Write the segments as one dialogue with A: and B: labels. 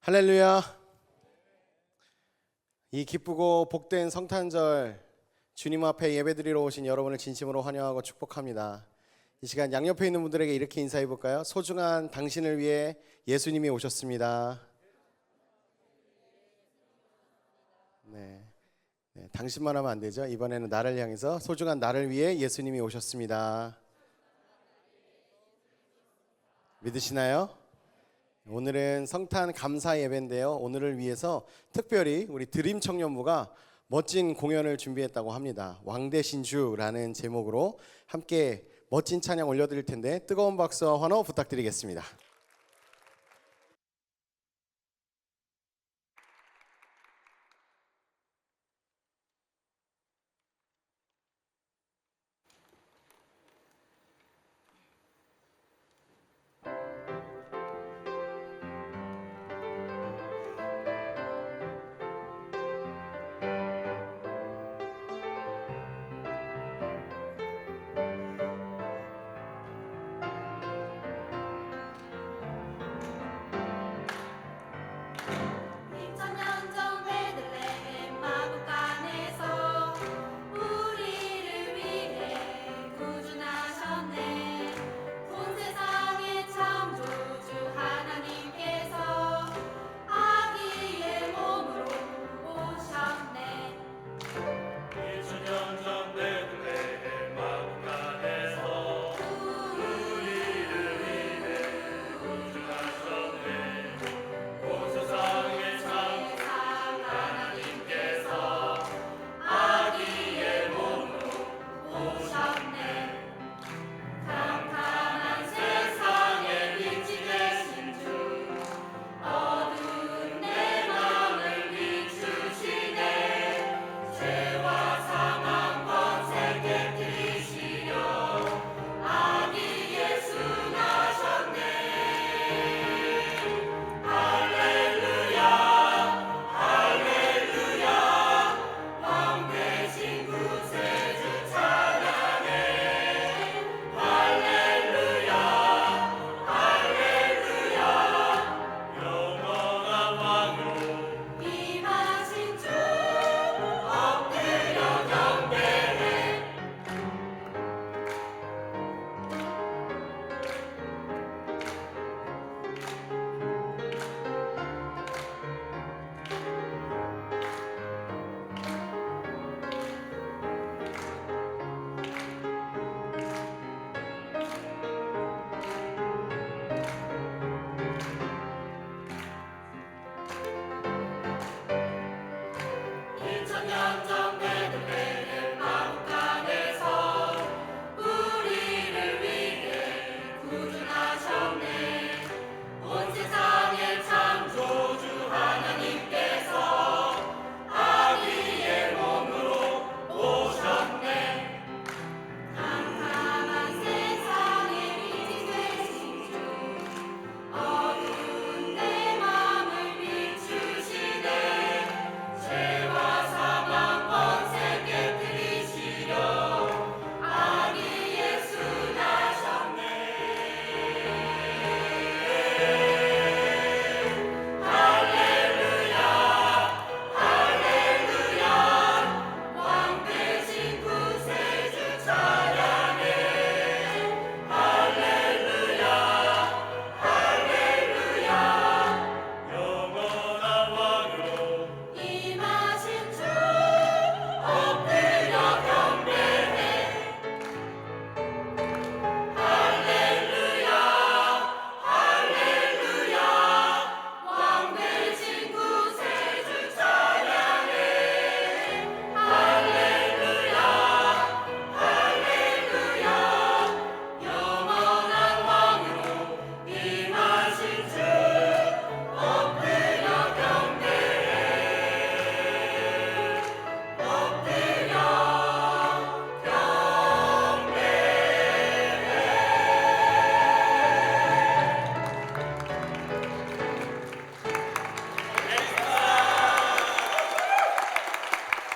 A: 할렐루야. 이 기쁘고 복된 성탄절 주님 앞에 예배드리러 오신 여러분을 진심으로 환영하고 축복합니다. 이 시간 양옆에 있는 분들에게 이렇게 인사해 볼까요? 소중한 당신을 위해 예수님이 오셨습니다. 네, 당신만 하면 안 되죠. 이번에는 나를 향해서 소중한 나를 위해 예수님이 오셨습니다. 믿으시나요? 오늘은 성탄 감사 예배인데요. 오늘을 위해서 특별히 우리 드림 청년부가 멋진 공연을 준비했다고 합니다. 왕 대신 주라는 제목으로 함께 멋진 찬양 올려드릴 텐데 뜨거운 박수와 환호 부탁드리겠습니다.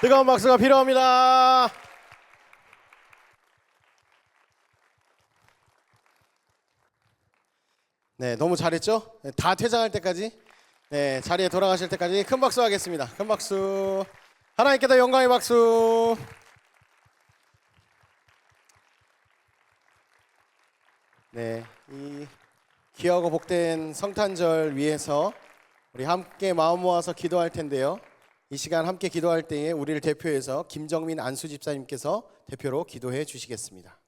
A: 뜨거운 박수가 필요합니다. 네, 너무 잘했죠? 다 퇴장할 때까지 네, 자리에 돌아가실 때까지 큰 박수 하겠습니다. 큰 박수. 하나님께 더 영광의 박수. 네, 이 귀하고 복된 성탄절 위해서 우리 함께 마음 모아서 기도할 텐데요. 이 시간 함께 기도할 때에 우리를 대표해서 김정민 안수 집사님께서 대표로 기도해 주시겠습니다.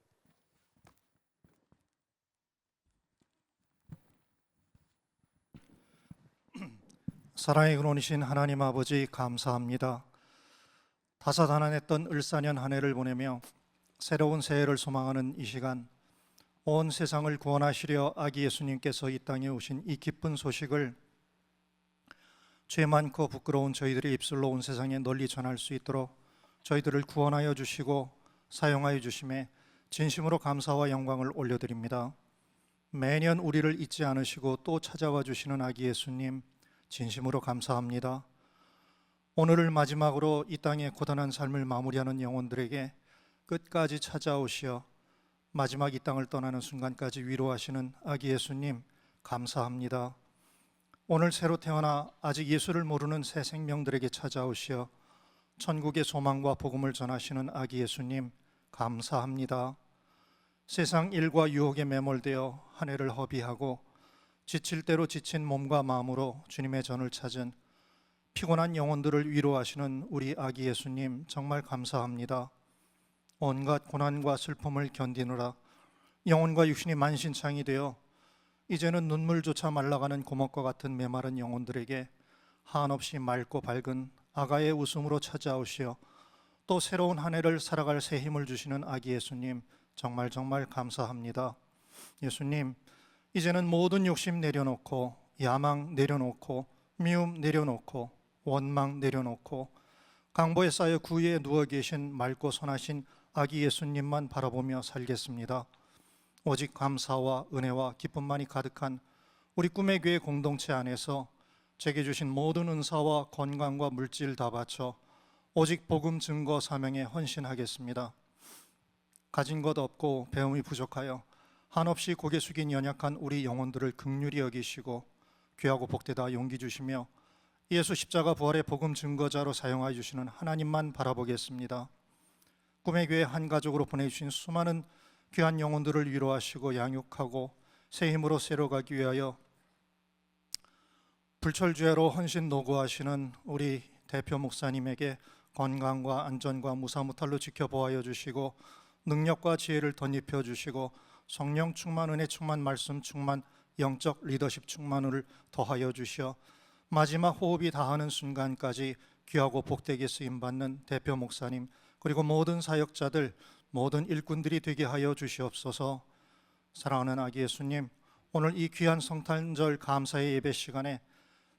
B: 사랑의 근원이신 하나님 아버지, 감사합니다. 다사다난했던 을사년 한 해를 보내며 새로운 새해를 소망하는 이 시간, 온 세상을 구원하시려 아기 예수님께서 이 땅에 오신 이 기쁜 소식을 죄 많고 부끄러운 저희들의 입술로 온 세상에 널리 전할 수 있도록 저희들을 구원하여 주시고 사용하여 주심에 진심으로 감사와 영광을 올려드립니다. 매년 우리를 잊지 않으시고 또 찾아와 주시는 아기 예수님, 진심으로 감사합니다. 오늘을 마지막으로 이 땅의 고단한 삶을 마무리하는 영혼들에게 끝까지 찾아오시어 마지막 이 땅을 떠나는 순간까지 위로하시는 아기 예수님, 감사합니다. 오늘 새로 태어나 아직 예수를 모르는 새 생명들에게 찾아오시어 천국의 소망과 복음을 전하시는 아기 예수님, 감사합니다. 세상 일과 유혹에 매몰되어 한 해를 허비하고 지칠 대로 지친 몸과 마음으로 주님의 전을 찾은 피곤한 영혼들을 위로하시는 우리 아기 예수님, 정말 감사합니다. 온갖 고난과 슬픔을 견디느라 영혼과 육신이 만신창이 되어 이제는 눈물조차 말라가는 고목과 같은 메마른 영혼들에게 한없이 맑고 밝은 아가의 웃음으로 찾아오시어 또 새로운 한 해를 살아갈 새 힘을 주시는 아기 예수님, 정말 감사합니다. 예수님, 이제는 모든 욕심 내려놓고 야망 내려놓고 미움 내려놓고 원망 내려놓고 강보에 쌓여 구유에 누워 계신 맑고 선하신 아기 예수님만 바라보며 살겠습니다. 오직 감사와 은혜와 기쁨만이 가득한 우리 꿈의 교회 공동체 안에서 제게 주신 모든 은사와 건강과 물질 다 바쳐 오직 복음 증거 사명에 헌신하겠습니다. 가진 것 없고 배움이 부족하여 한없이 고개 숙인 연약한 우리 영혼들을 긍휼히 여기시고 귀하고 복되다 용기 주시며 예수 십자가 부활의 복음 증거자로 사용하여 주시는 하나님만 바라보겠습니다. 꿈의 교회 한 가족으로 보내주신 수많은 귀한 영혼들을 위로하시고 양육하고 새 힘으로 새로가기 위하여 불철주야로 헌신 노고하시는 우리 대표 목사님에게 건강과 안전과 무사무탈로 지켜보아여 주시고 능력과 지혜를 덧입혀 주시고 성령 충만, 은혜 충만, 말씀 충만, 영적 리더십 충만을 더하여 주시어 마지막 호흡이 다하는 순간까지 귀하고 복되게 쓰임받는 대표 목사님, 그리고 모든 사역자들, 모든 일꾼들이 되게 하여 주시옵소서. 사랑하는 아기 예수님, 오늘 이 귀한 성탄절 감사의 예배 시간에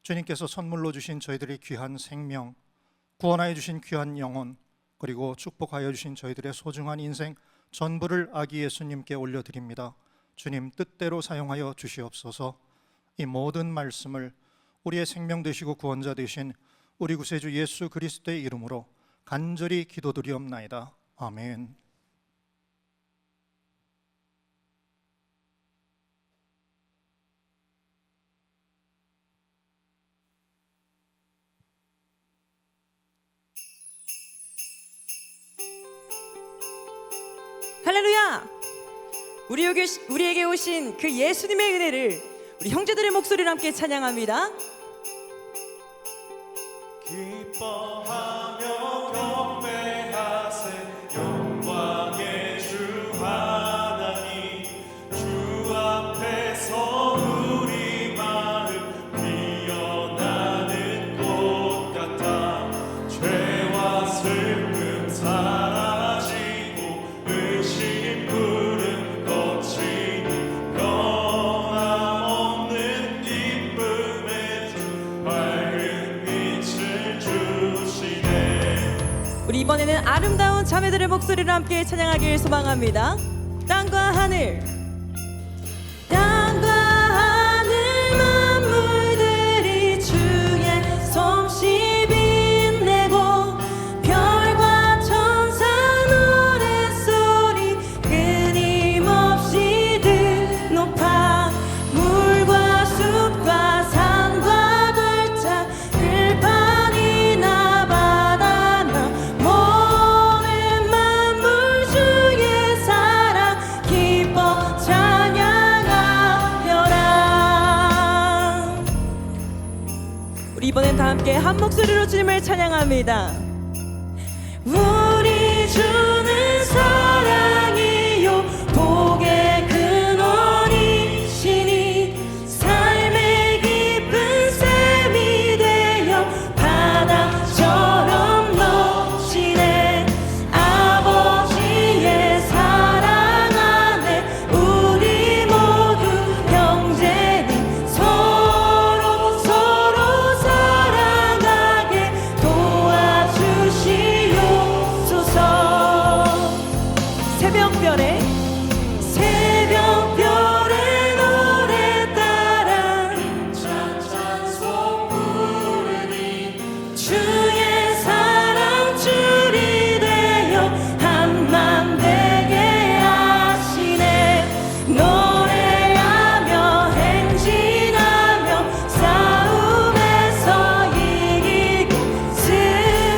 B: 주님께서 선물로 주신 저희들의 귀한 생명, 구원하여 주신 귀한 영혼, 그리고 축복하여 주신 저희들의 소중한 인생 전부를 아기 예수님께 올려드립니다. 주님 뜻대로 사용하여 주시옵소서. 이 모든 말씀을 우리의 생명 되시고 구원자 되신 우리 구세주 예수 그리스도의 이름으로 간절히 기도드리옵나이다. 아멘.
C: 할렐루야! 우리에게 오신 그 예수님의 은혜를 우리 형제들의 목소리로 함께 찬양합니다.
D: 기뻐하며 경배하세 영광의 주 하나님, 주 앞에서 우리 마음 피어나는 꽃 같아 죄와 슬픔 사라지고 의심 부름 거치는 변함없는 기쁨의 주 밝은 빛을 주시네.
C: 우리 이번에는 아름다운 자매들의 목소리로 함께 찬양하길 소망합니다. 땅과 하늘, 땅과 하늘 만물들이 주의 솜씨 빛내고 별과 천사 노랫소리 끊임없이 높아 물과 숲과 산과 우리 이번엔 다 함께 한 목소리로 주님을 찬양합니다. 우리 주는 사랑이요 복의 근원이시니 삶의 깊은 샘이 되어 바다처럼 넘치네. 아버지의 사랑 안에 우리 모두 형제니 서로 사랑하게 도와주시옵소서. 새벽별의 노래 따라 찬송 부르니 주의 사랑 줄이 되어 한맘 되게 하시네. 노래하며 행진하며 싸움에서 이기고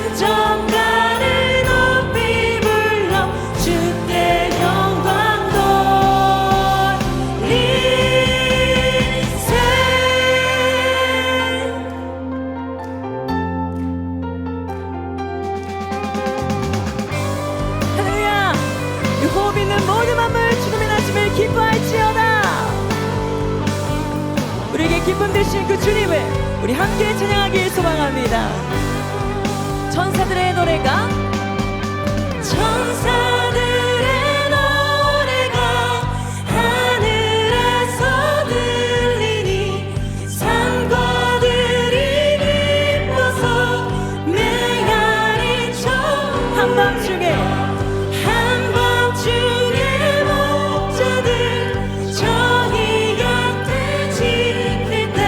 C: 승전가를 높이 불러 주께 영광 돌리세. 할렐루야. 이 호흡 있는 모든 만물 주님의 나심을 기뻐할지어다. 우리에게 기쁨 되신 그 주님을 우리 함께 찬양하길 소망합니다. 천사들의 노래가 하늘에서 들리니 산과들이 기뻐서 메아리쳐. 한밤중에 목자들 저희 곁에 지킬 때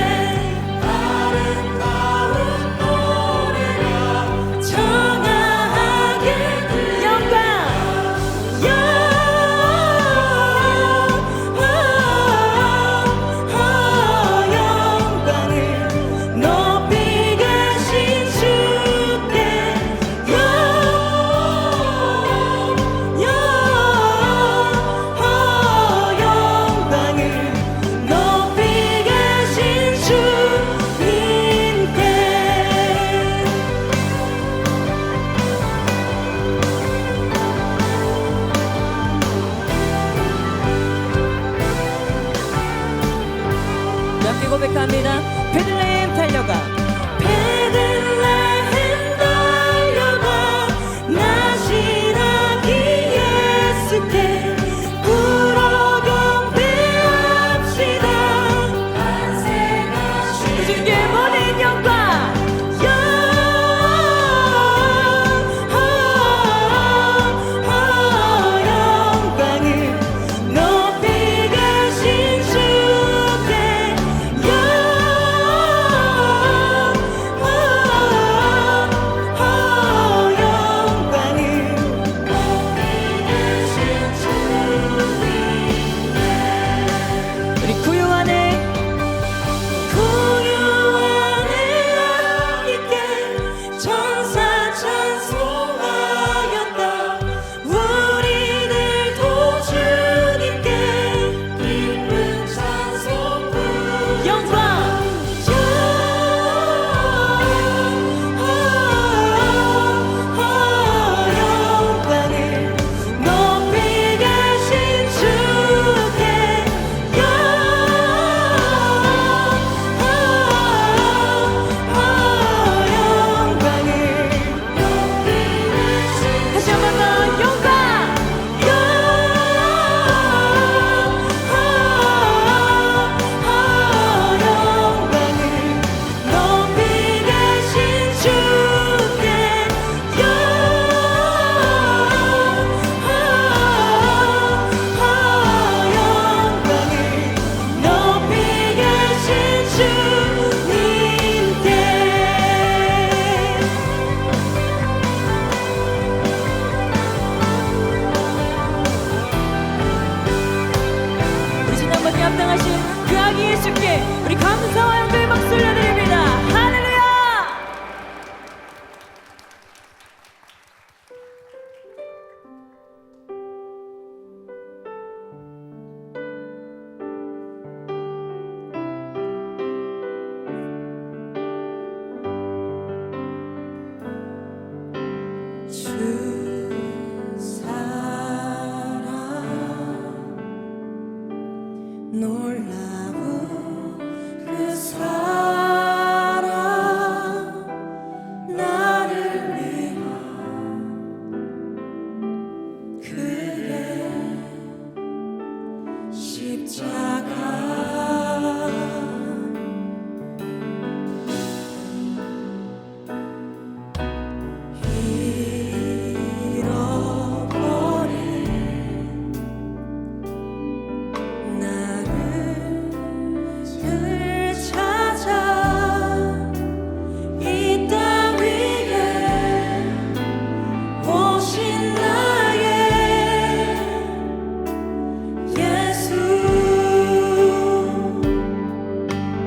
C: 아름다운 노래가 청하게 영광을 높이 계신 주께 영광을 높이 계신 주님께. 함께 고백합니다. 베들레헴 달려가 나시나기 예수께 불어 경배합시다. 주님께 모든 영광 영광을 높이 계신 주께 우리 구유 안에 놀라운 그 사랑 나를 위한 그의 십자가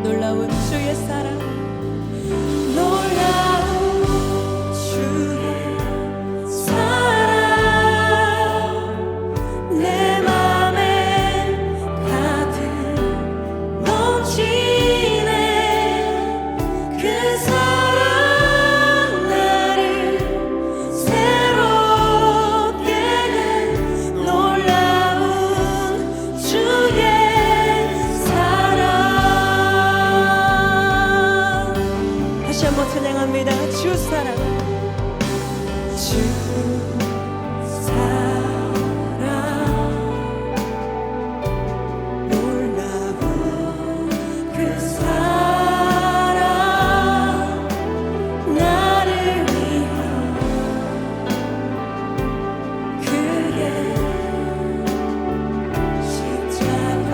C: 놀라운 주의 사랑 놀라운 주의 사랑 내 맘에 가득 넘치네 그 사랑 나를 새롭게 해 놀라운 주의 다시 한번 찬양합니다. 주 사랑 주 사랑 놀라운 그 사랑 나를 위한 그의 십자가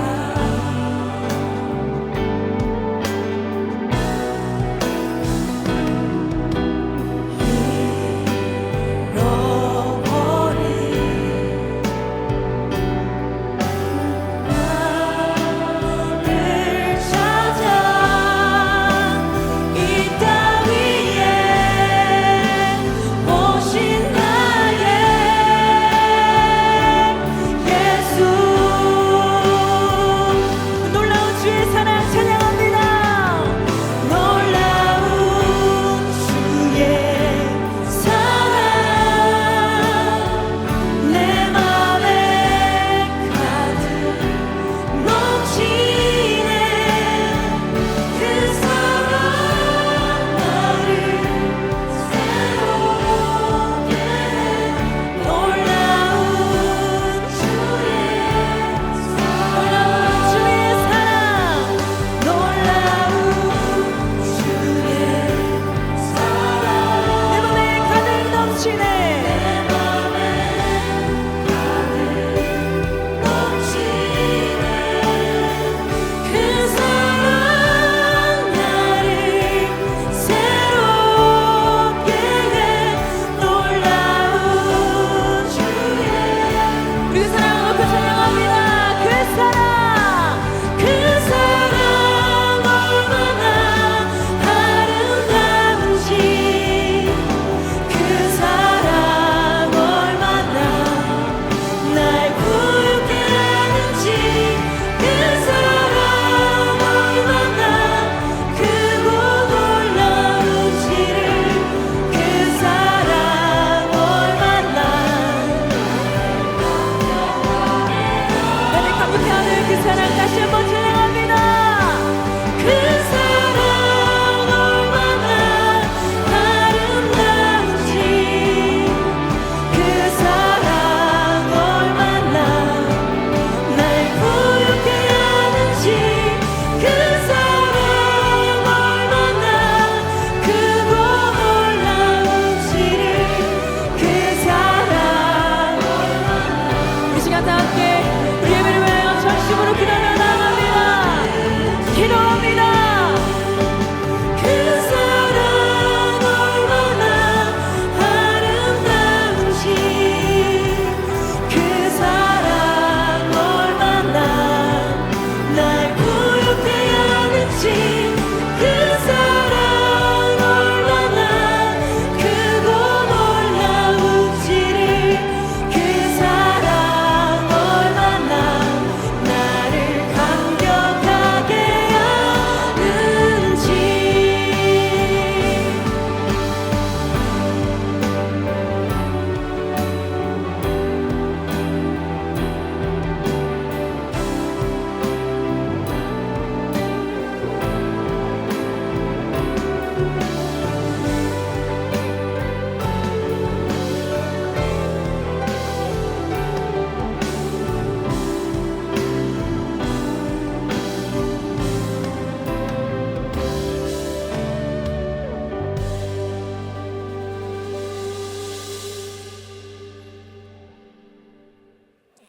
C: 너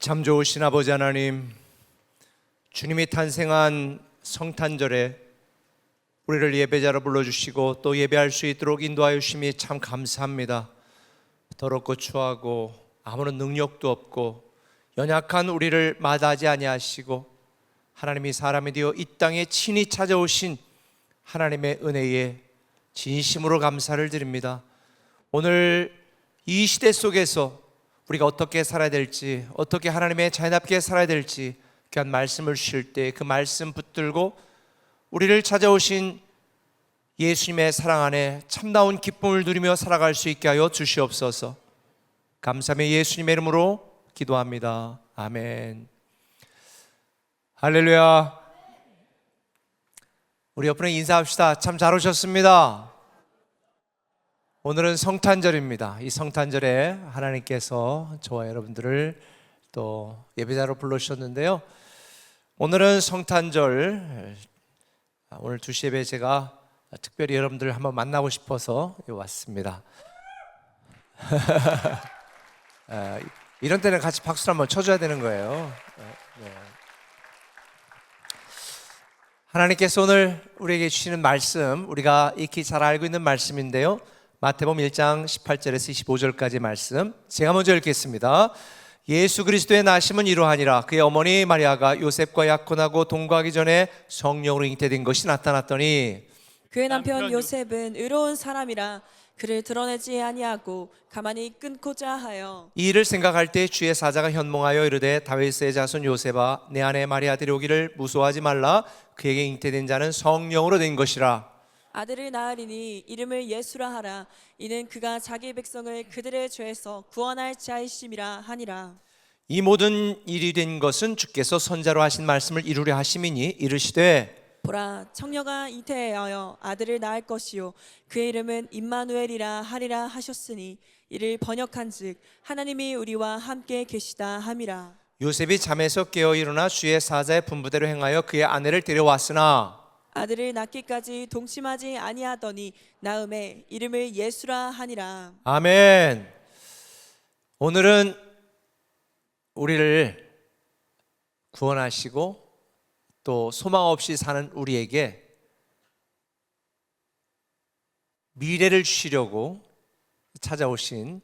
E: 참 좋으신 아버지 하나님, 주님이 탄생한 성탄절에 우리를 예배자로 불러주시고 또 예배할 수 있도록 인도하여 주심이 참 감사합니다. 더럽고 추하고 아무런 능력도 없고 연약한 우리를 마다하지 아니하시고 하나님이 사람이 되어 이 땅에 친히 찾아오신 하나님의 은혜에 진심으로 감사를 드립니다. 오늘 이 시대 속에서 우리가 어떻게 살아야 될지, 어떻게 하나님의 자연답게 살아야 될지 귀한 말씀을 주실 때 그 말씀 붙들고 우리를 찾아오신 예수님의 사랑 안에 참다운 기쁨을 누리며 살아갈 수 있게 하여 주시옵소서. 감사하며 예수님의 이름으로 기도합니다. 아멘. 할렐루야. 우리 옆으로 인사합시다. 참 잘 오셨습니다. 오늘은 성탄절입니다. 이 성탄절에 하나님께서 저와 여러분들을 또 예배자로 불러주셨는데요. 오늘은 성탄절, 오늘 2시 예배 제가 특별히 여러분들을 한번 만나고 싶어서 왔습니다. 이런 때는 같이 박수를 한번 쳐줘야 되는 거예요. 하나님께서 오늘 우리에게 주시는 말씀, 우리가 익히 잘 알고 있는 말씀인데요. 마태복음 1장 18절에서 25절까지 말씀 제가 먼저 읽겠습니다. 예수 그리스도의 나심은 이러하니라. 그의 어머니 마리아가 요셉과 약혼하고 동거하기 전에 성령으로 잉태된 것이 나타났더니
C: 그의 남편 요셉은 의로운 사람이라 그를 드러내지 아니하고 가만히 끊고자 하여
E: 이 일을 생각할 때 주의 사자가 현몽하여 이르되 다윗의 자손 요셉아 내 아내 마리아 데려오기를 무서워하지 말라. 그에게 잉태된 자는 성령으로 된 것이라.
C: 아들을 낳으리니 이름을 예수라 하라. 이는 그가 자기 백성을 그들의 죄에서 구원할 자이심이라 하니라.
E: 이 모든 일이 된 것은 주께서 선자로 하신 말씀을 이루려 하심이니 이르시되
C: 보라, 청녀가 잉태하여 아들을 낳을 것이요 그의 이름은 임마누엘이라 하리라 하셨으니 이를 번역한즉 하나님이 우리와 함께 계시다 함이라.
E: 요셉이 잠에서 깨어 일어나 주의 사자의 분부대로 행하여 그의 아내를 데려왔으나
C: 아들을 낳기까지 동침하지 아니하더니 낳음에 이름을 예수라 하니라.
E: 아멘. 오늘은 우리를 구원하시고 또 소망 없이 사는 우리에게 미래를 주시려고 찾아오신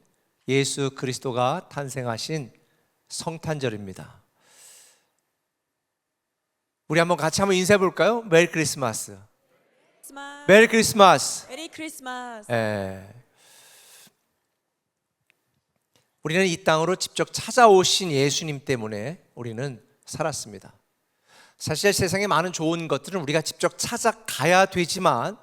E: 예수 그리스도가 탄생하신 성탄절입니다. 우리 한번 같이 한번 인사해 볼까요? 메리 크리스마스. 메리 크리스마스.
C: 메리 크리스마스.
E: 우리는 이 땅으로 직접 찾아오신 예수님 때문에 우리는 살았습니다. 사실 세상에 많은 좋은 것들은 우리가 직접 찾아가야 되지만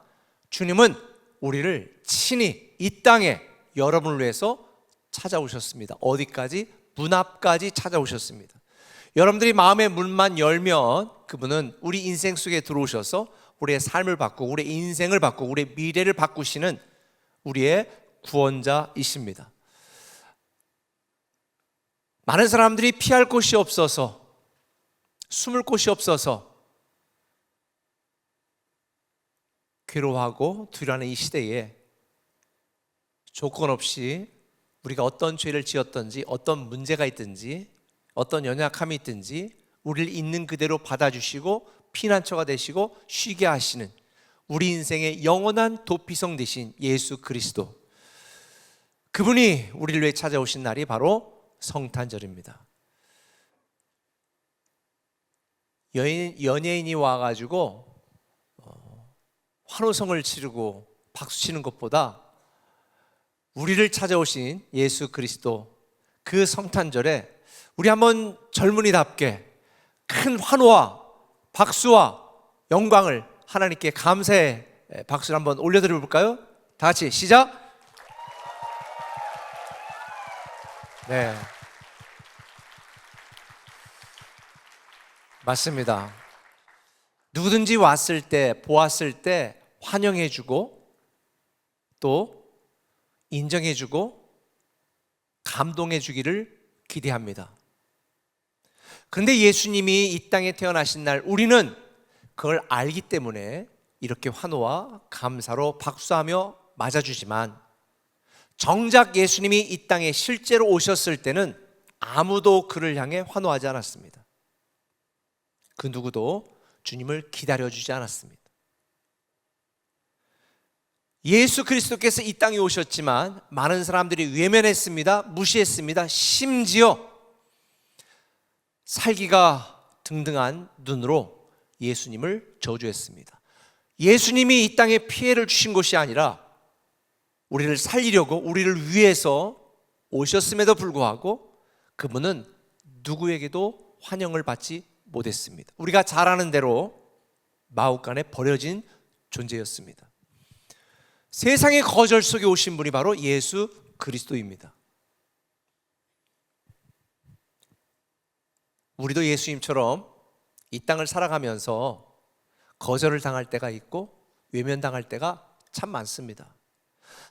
E: 주님은 우리를 친히 이 땅에 여러분을 위해서 찾아오셨습니다. 어디까지? 문 앞까지 찾아오셨습니다. 여러분들이 마음의 문만 열면 그분은 우리 인생 속에 들어오셔서 우리의 삶을 바꾸고 우리의 인생을 바꾸고 우리의 미래를 바꾸시는 우리의 구원자이십니다. 많은 사람들이 피할 곳이 없어서 숨을 곳이 없어서 괴로워하고 두려워하는 이 시대에 조건 없이 우리가 어떤 죄를 지었든지 어떤 문제가 있든지 어떤 연약함이 있든지 우리를 있는 그대로 받아주시고 피난처가 되시고 쉬게 하시는 우리 인생의 영원한 도피성 되신 예수 그리스도, 그분이 우리를 위해 찾아오신 날이 바로 성탄절입니다. 연예인이 와가지고 환호성을 치르고 박수치는 것보다 우리를 찾아오신 예수 그리스도, 그 성탄절에 우리 한번 젊은이답게 큰 환호와 박수와 영광을 하나님께 감사의 박수를 한번 올려드려 볼까요? 다 같이 시작. 네, 맞습니다. 누구든지 왔을 때, 보았을 때 환영해주고 또 인정해주고 감동해주기를 기대합니다. 그런데 예수님이 이 땅에 태어나신 날 우리는 그걸 알기 때문에 이렇게 환호와 감사로 박수하며 맞아주지만 정작 예수님이 이 땅에 실제로 오셨을 때는 아무도 그를 향해 환호하지 않았습니다. 그 누구도 주님을 기다려주지 않았습니다. 예수 그리스도께서 이 땅에 오셨지만 많은 사람들이 외면했습니다. 무시했습니다. 심지어 살기가 등등한 눈으로 예수님을 저주했습니다. 예수님이 이 땅에 피해를 주신 것이 아니라 우리를 살리려고 우리를 위해서 오셨음에도 불구하고 그분은 누구에게도 환영을 받지 못했습니다. 우리가 잘 아는 대로 마हु간에 버려진 존재였습니다. 세상의 거절 속에 오신 분이 바로 예수 그리스도입니다. 우리도 예수님처럼 이 땅을 살아가면서 거절을 당할 때가 있고 외면당할 때가 참 많습니다.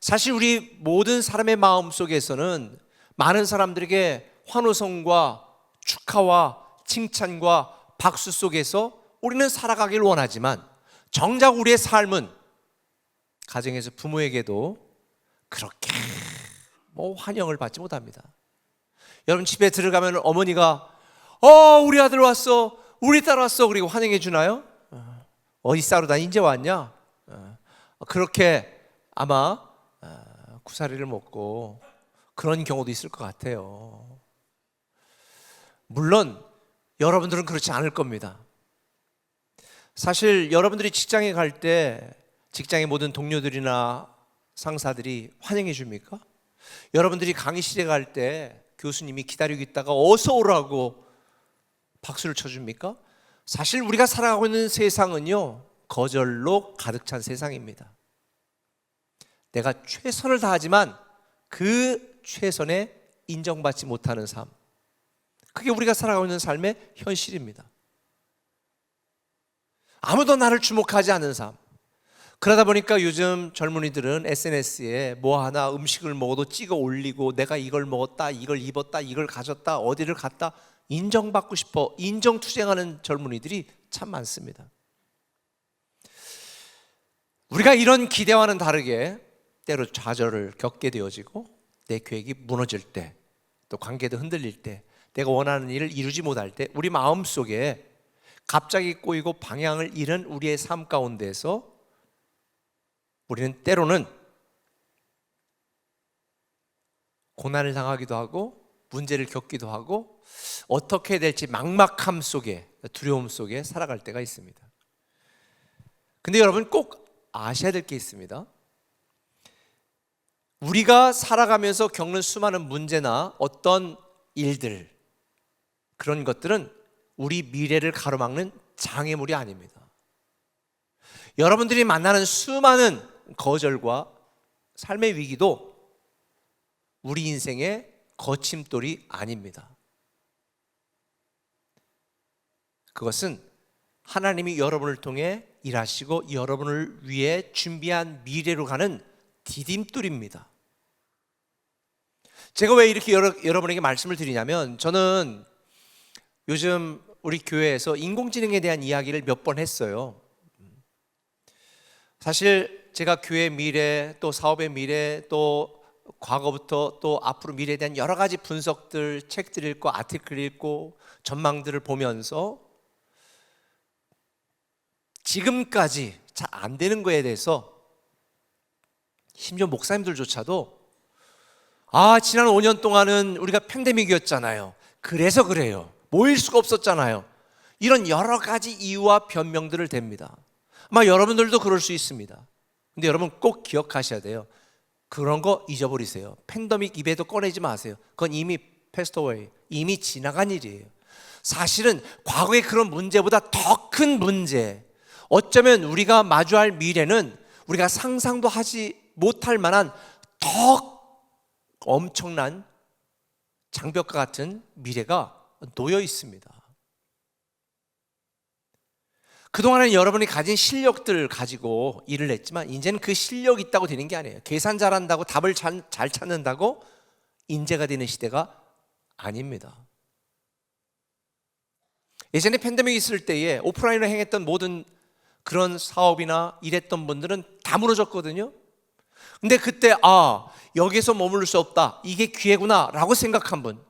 E: 사실 우리 모든 사람의 마음 속에서는 많은 사람들에게 환호성과 축하와 칭찬과 박수 속에서 우리는 살아가길 원하지만 정작 우리의 삶은 가정에서 부모에게도 그렇게 환영을 받지 못합니다. 여러분 집에 들어가면 어머니가 우리 아들 왔어, 우리 딸 왔어, 그리고 환영해 주나요? 어디 싸우다 이제 왔냐? 그렇게 아마 구사리를 먹고 그런 경우도 있을 것 같아요. 물론 여러분들은 그렇지 않을 겁니다. 사실 여러분들이 직장에 갈 때 직장의 모든 동료들이나 상사들이 환영해 줍니까? 여러분들이 강의실에 갈 때 교수님이 기다리고 있다가 어서 오라고 박수를 쳐줍니까? 사실 우리가 살아가고 있는 세상은요, 거절로 가득 찬 세상입니다. 내가 최선을 다하지만 그 최선에 인정받지 못하는 삶, 그게 우리가 살아가고 있는 삶의 현실입니다. 아무도 나를 주목하지 않는 삶. 그러다 보니까 요즘 젊은이들은 SNS에 뭐 하나 음식을 먹어도 찍어 올리고 내가 이걸 먹었다, 이걸 입었다, 이걸 가졌다, 어디를 갔다, 인정받고 싶어 인정투쟁하는 젊은이들이 참 많습니다. 우리가 이런 기대와는 다르게 때로 좌절을 겪게 되어지고 내 계획이 무너질 때, 또 관계도 흔들릴 때, 내가 원하는 일을 이루지 못할 때 우리 마음속에 갑자기 꼬이고 방향을 잃은 우리의 삶 가운데서 우리는 때로는 고난을 당하기도 하고 문제를 겪기도 하고 어떻게 해야 될지 막막함 속에, 두려움 속에 살아갈 때가 있습니다. 근데 여러분 꼭 아셔야 될 게 있습니다. 우리가 살아가면서 겪는 수많은 문제나 어떤 일들, 그런 것들은 우리 미래를 가로막는 장애물이 아닙니다. 여러분들이 만나는 수많은 거절과 삶의 위기도 우리 인생의 거침돌이 아닙니다. 그것은 하나님이 여러분을 통해 일하시고 여러분을 위해 준비한 미래로 가는 디딤돌입니다. 제가 왜 이렇게 여러분에게 말씀을 드리냐면, 저는 요즘 우리 교회에서 인공지능에 대한 이야기를 몇 번 했어요. 사실 제가 교회의 미래, 또 사업의 미래, 또 과거부터 또 앞으로 미래에 대한 여러 가지 분석들, 책들 읽고 아티클 읽고 전망들을 보면서 지금까지 잘 안 되는 거에 대해서 심지어 목사님들조차도 지난 5년 동안은 우리가 팬데믹이었잖아요, 그래서 그래요, 모일 수가 없었잖아요, 이런 여러 가지 이유와 변명들을 댑니다. 아마 여러분들도 그럴 수 있습니다. 근데 여러분 꼭 기억하셔야 돼요. 그런 거 잊어버리세요. 팬데믹 입에도 꺼내지 마세요. 그건 이미 패스트웨이, 이미 지나간 일이에요. 사실은 과거의 그런 문제보다 더 큰 문제, 어쩌면 우리가 마주할 미래는 우리가 상상도 하지 못할 만한 더 엄청난 장벽과 같은 미래가 놓여 있습니다. 그동안은 여러분이 가진 실력들을 가지고 일을 했지만 이제는 그 실력이 있다고 되는 게 아니에요. 계산 잘한다고 답을 잘 찾는다고 인재가 되는 시대가 아닙니다. 예전에 팬데믹 있을 때에 오프라인으로 행했던 모든 그런 사업이나 일했던 분들은 다 무너졌거든요. 근데 그때 여기서 머무를 수 없다, 이게 기회구나 라고 생각한 분,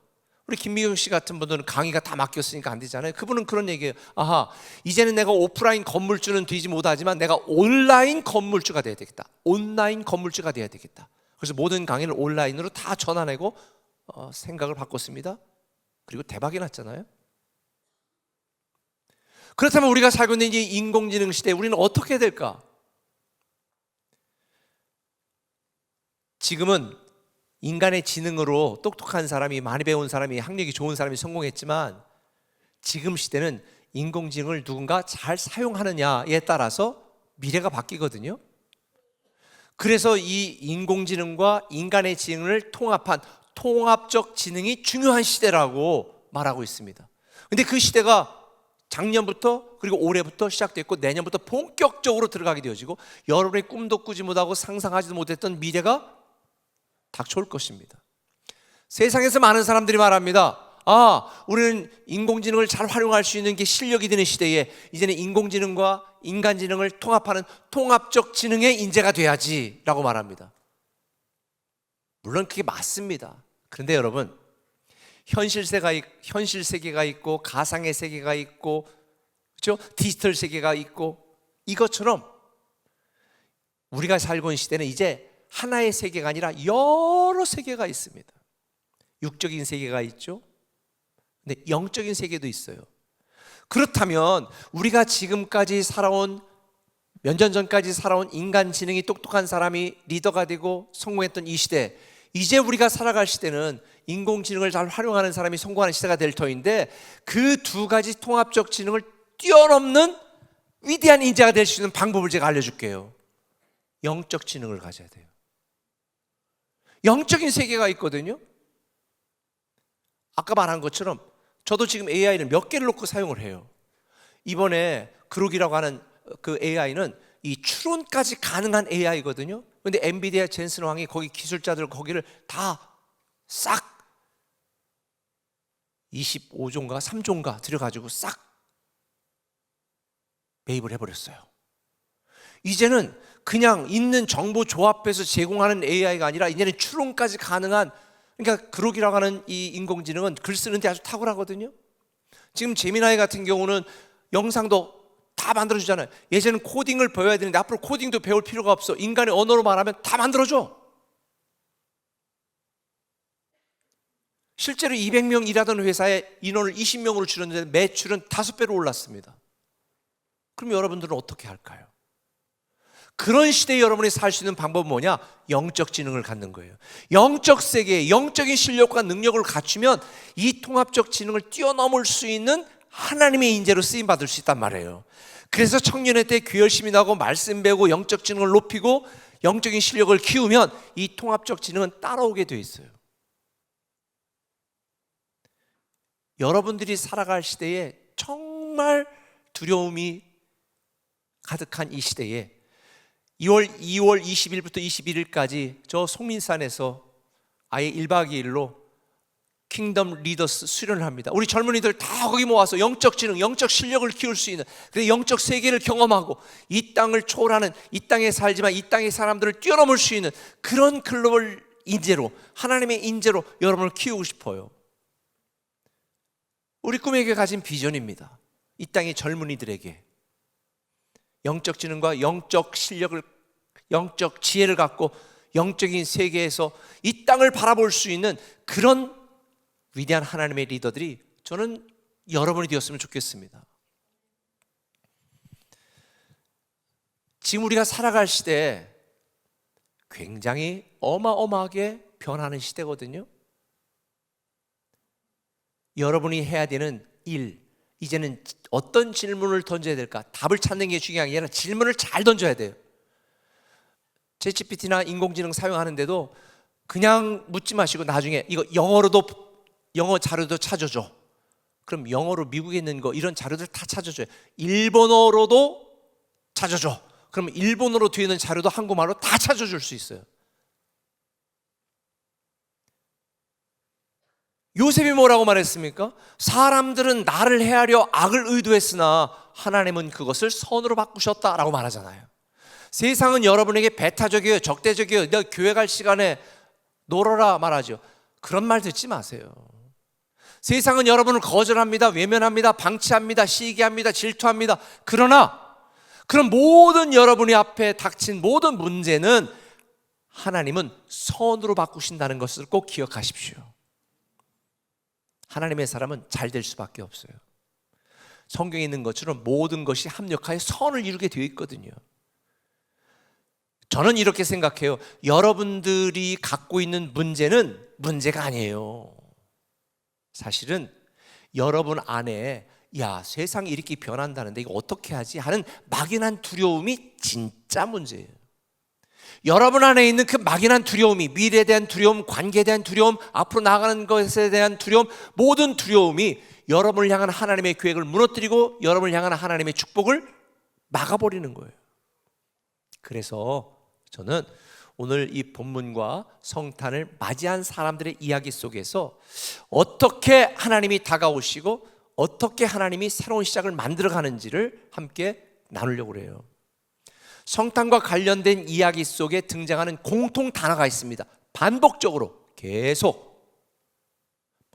E: 우리 김미경 씨 같은 분들은 강의가 다 맡겼으니까 안 되잖아요. 그분은 그런 얘기예요. 아하, 이제는 내가 오프라인 건물주는 되지 못하지만 내가 온라인 건물주가 돼야 되겠다. 온라인 건물주가 돼야 되겠다. 그래서 모든 강의를 온라인으로 다 전환하고 생각을 바꿨습니다. 그리고 대박이 났잖아요. 그렇다면 우리가 살고 있는 이 인공지능 시대에 우리는 어떻게 해야 될까? 지금은 인간의 지능으로 똑똑한 사람이, 많이 배운 사람이, 학력이 좋은 사람이 성공했지만 지금 시대는 인공지능을 누군가 잘 사용하느냐에 따라서 미래가 바뀌거든요. 그래서 이 인공지능과 인간의 지능을 통합한 통합적 지능이 중요한 시대라고 말하고 있습니다. 근데 그 시대가 작년부터 그리고 올해부터 시작됐고 내년부터 본격적으로 들어가게 되어지고 여러분의 꿈도 꾸지 못하고 상상하지도 못했던 미래가 닥쳐올 것입니다. 세상에서 많은 사람들이 말합니다. 우리는 인공지능을 잘 활용할 수 있는 게 실력이 되는 시대에 이제는 인공지능과 인간지능을 통합하는 통합적 지능의 인재가 돼야지 라고 말합니다. 물론 그게 맞습니다. 그런데 여러분, 현실 세계가 있고 가상의 세계가 있고, 그렇죠? 디지털 세계가 있고, 이것처럼 우리가 살고 있는 시대는 이제 하나의 세계가 아니라 여러 세계가 있습니다. 육적인 세계가 있죠. 근데 영적인 세계도 있어요. 그렇다면 우리가 지금까지 살아온, 몇 년 전까지 살아온 인간 지능이 똑똑한 사람이 리더가 되고 성공했던 이 시대, 이제 우리가 살아갈 시대는 인공지능을 잘 활용하는 사람이 성공하는 시대가 될 터인데, 그 두 가지 통합적 지능을 뛰어넘는 위대한 인재가 될 수 있는 방법을 제가 알려줄게요. 영적 지능을 가져야 돼요. 영적인 세계가 있거든요. 아까 말한 것처럼 저도 지금 AI를 몇 개를 놓고 사용을 해요. 이번에 그록이라고 하는 그 AI는 이 추론까지 가능한 AI거든요. 근데 엔비디아 젠슨 왕이 거기 기술자들 거기를 다 싹 25조인가 3조인가 들여가지고 싹 매입을 해버렸어요. 이제는 그냥 있는 정보 조합해서 제공하는 AI가 아니라 이제는 추론까지 가능한, 그러니까 그록이라고 하는 이 인공지능은 글 쓰는데 아주 탁월하거든요. 지금 제미나이 같은 경우는 영상도 다 만들어주잖아요. 예전에는 코딩을 배워야 되는데 앞으로 코딩도 배울 필요가 없어. 인간의 언어로 말하면 다 만들어줘. 실제로 200명 일하던 회사에 인원을 20명으로 줄였는데 매출은 5배로 올랐습니다. 그럼 여러분들은 어떻게 할까요? 그런 시대에 여러분이 살 수 있는 방법은 뭐냐? 영적 지능을 갖는 거예요. 영적 세계에 영적인 실력과 능력을 갖추면 이 통합적 지능을 뛰어넘을 수 있는 하나님의 인재로 쓰임받을 수 있단 말이에요. 그래서 청년의 때 교회 열심히 나고 말씀 배우고 영적 지능을 높이고 영적인 실력을 키우면 이 통합적 지능은 따라오게 돼 있어요. 여러분들이 살아갈 시대에 정말 두려움이 가득한 이 시대에 2월 20일부터 21일까지 저 송민산에서 아예 1박 2일로 킹덤 리더스 수련을 합니다. 우리 젊은이들 다 거기 모아서 영적 지능, 영적 실력을 키울 수 있는, 그래서 영적 세계를 경험하고 이 땅을 초월하는, 이 땅에 살지만 이 땅의 사람들을 뛰어넘을 수 있는 그런 글로벌 인재로, 하나님의 인재로 여러분을 키우고 싶어요. 우리 꿈에게 가진 비전입니다. 이 땅의 젊은이들에게 영적 지능과 영적 실력을, 영적 지혜를 갖고 영적인 세계에서 이 땅을 바라볼 수 있는 그런 위대한 하나님의 리더들이 저는 여러분이 되었으면 좋겠습니다. 지금 우리가 살아갈 시대에 굉장히 어마어마하게 변하는 시대거든요. 여러분이 해야 되는 일, 이제는 어떤 질문을 던져야 될까? 답을 찾는 게 중요한 게 아니라 질문을 잘 던져야 돼요. 챗GPT나 인공지능 사용하는데도 그냥 묻지 마시고 나중에 이거 영어 자료도 찾아줘. 그럼 영어로 미국에 있는 거 이런 자료들 다 찾아줘요. 일본어로도 찾아줘. 그럼 일본어로 되어 있는 자료도 한국말로 다 찾아줄 수 있어요. 요셉이 뭐라고 말했습니까? 사람들은 나를 해하려 악을 의도했으나 하나님은 그것을 선으로 바꾸셨다라고 말하잖아요. 세상은 여러분에게 배타적이에요, 적대적이에요, 내가 교회 갈 시간에 놀아라 말하죠. 그런 말 듣지 마세요. 세상은 여러분을 거절합니다, 외면합니다, 방치합니다, 시기합니다, 질투합니다. 그러나 그런 모든 여러분이 앞에 닥친 모든 문제는 하나님은 선으로 바꾸신다는 것을 꼭 기억하십시오. 하나님의 사람은 잘 될 수밖에 없어요. 성경에 있는 것처럼 모든 것이 합력하여 선을 이루게 되어 있거든요. 저는 이렇게 생각해요. 여러분들이 갖고 있는 문제는 문제가 아니에요. 사실은 여러분 안에 야, 세상이 이렇게 변한다는데 이거 어떻게 하지? 하는 막연한 두려움이 진짜 문제예요. 여러분 안에 있는 그 막연한 두려움이, 미래에 대한 두려움, 관계에 대한 두려움, 앞으로 나아가는 것에 대한 두려움, 모든 두려움이 여러분을 향한 하나님의 계획을 무너뜨리고 여러분을 향한 하나님의 축복을 막아버리는 거예요. 그래서 저는 오늘 이 본문과 성탄을 맞이한 사람들의 이야기 속에서 어떻게 하나님이 다가오시고 어떻게 하나님이 새로운 시작을 만들어가는지를 함께 나누려고 해요. 성탄과 관련된 이야기 속에 등장하는 공통 단어가 있습니다. 반복적으로 계속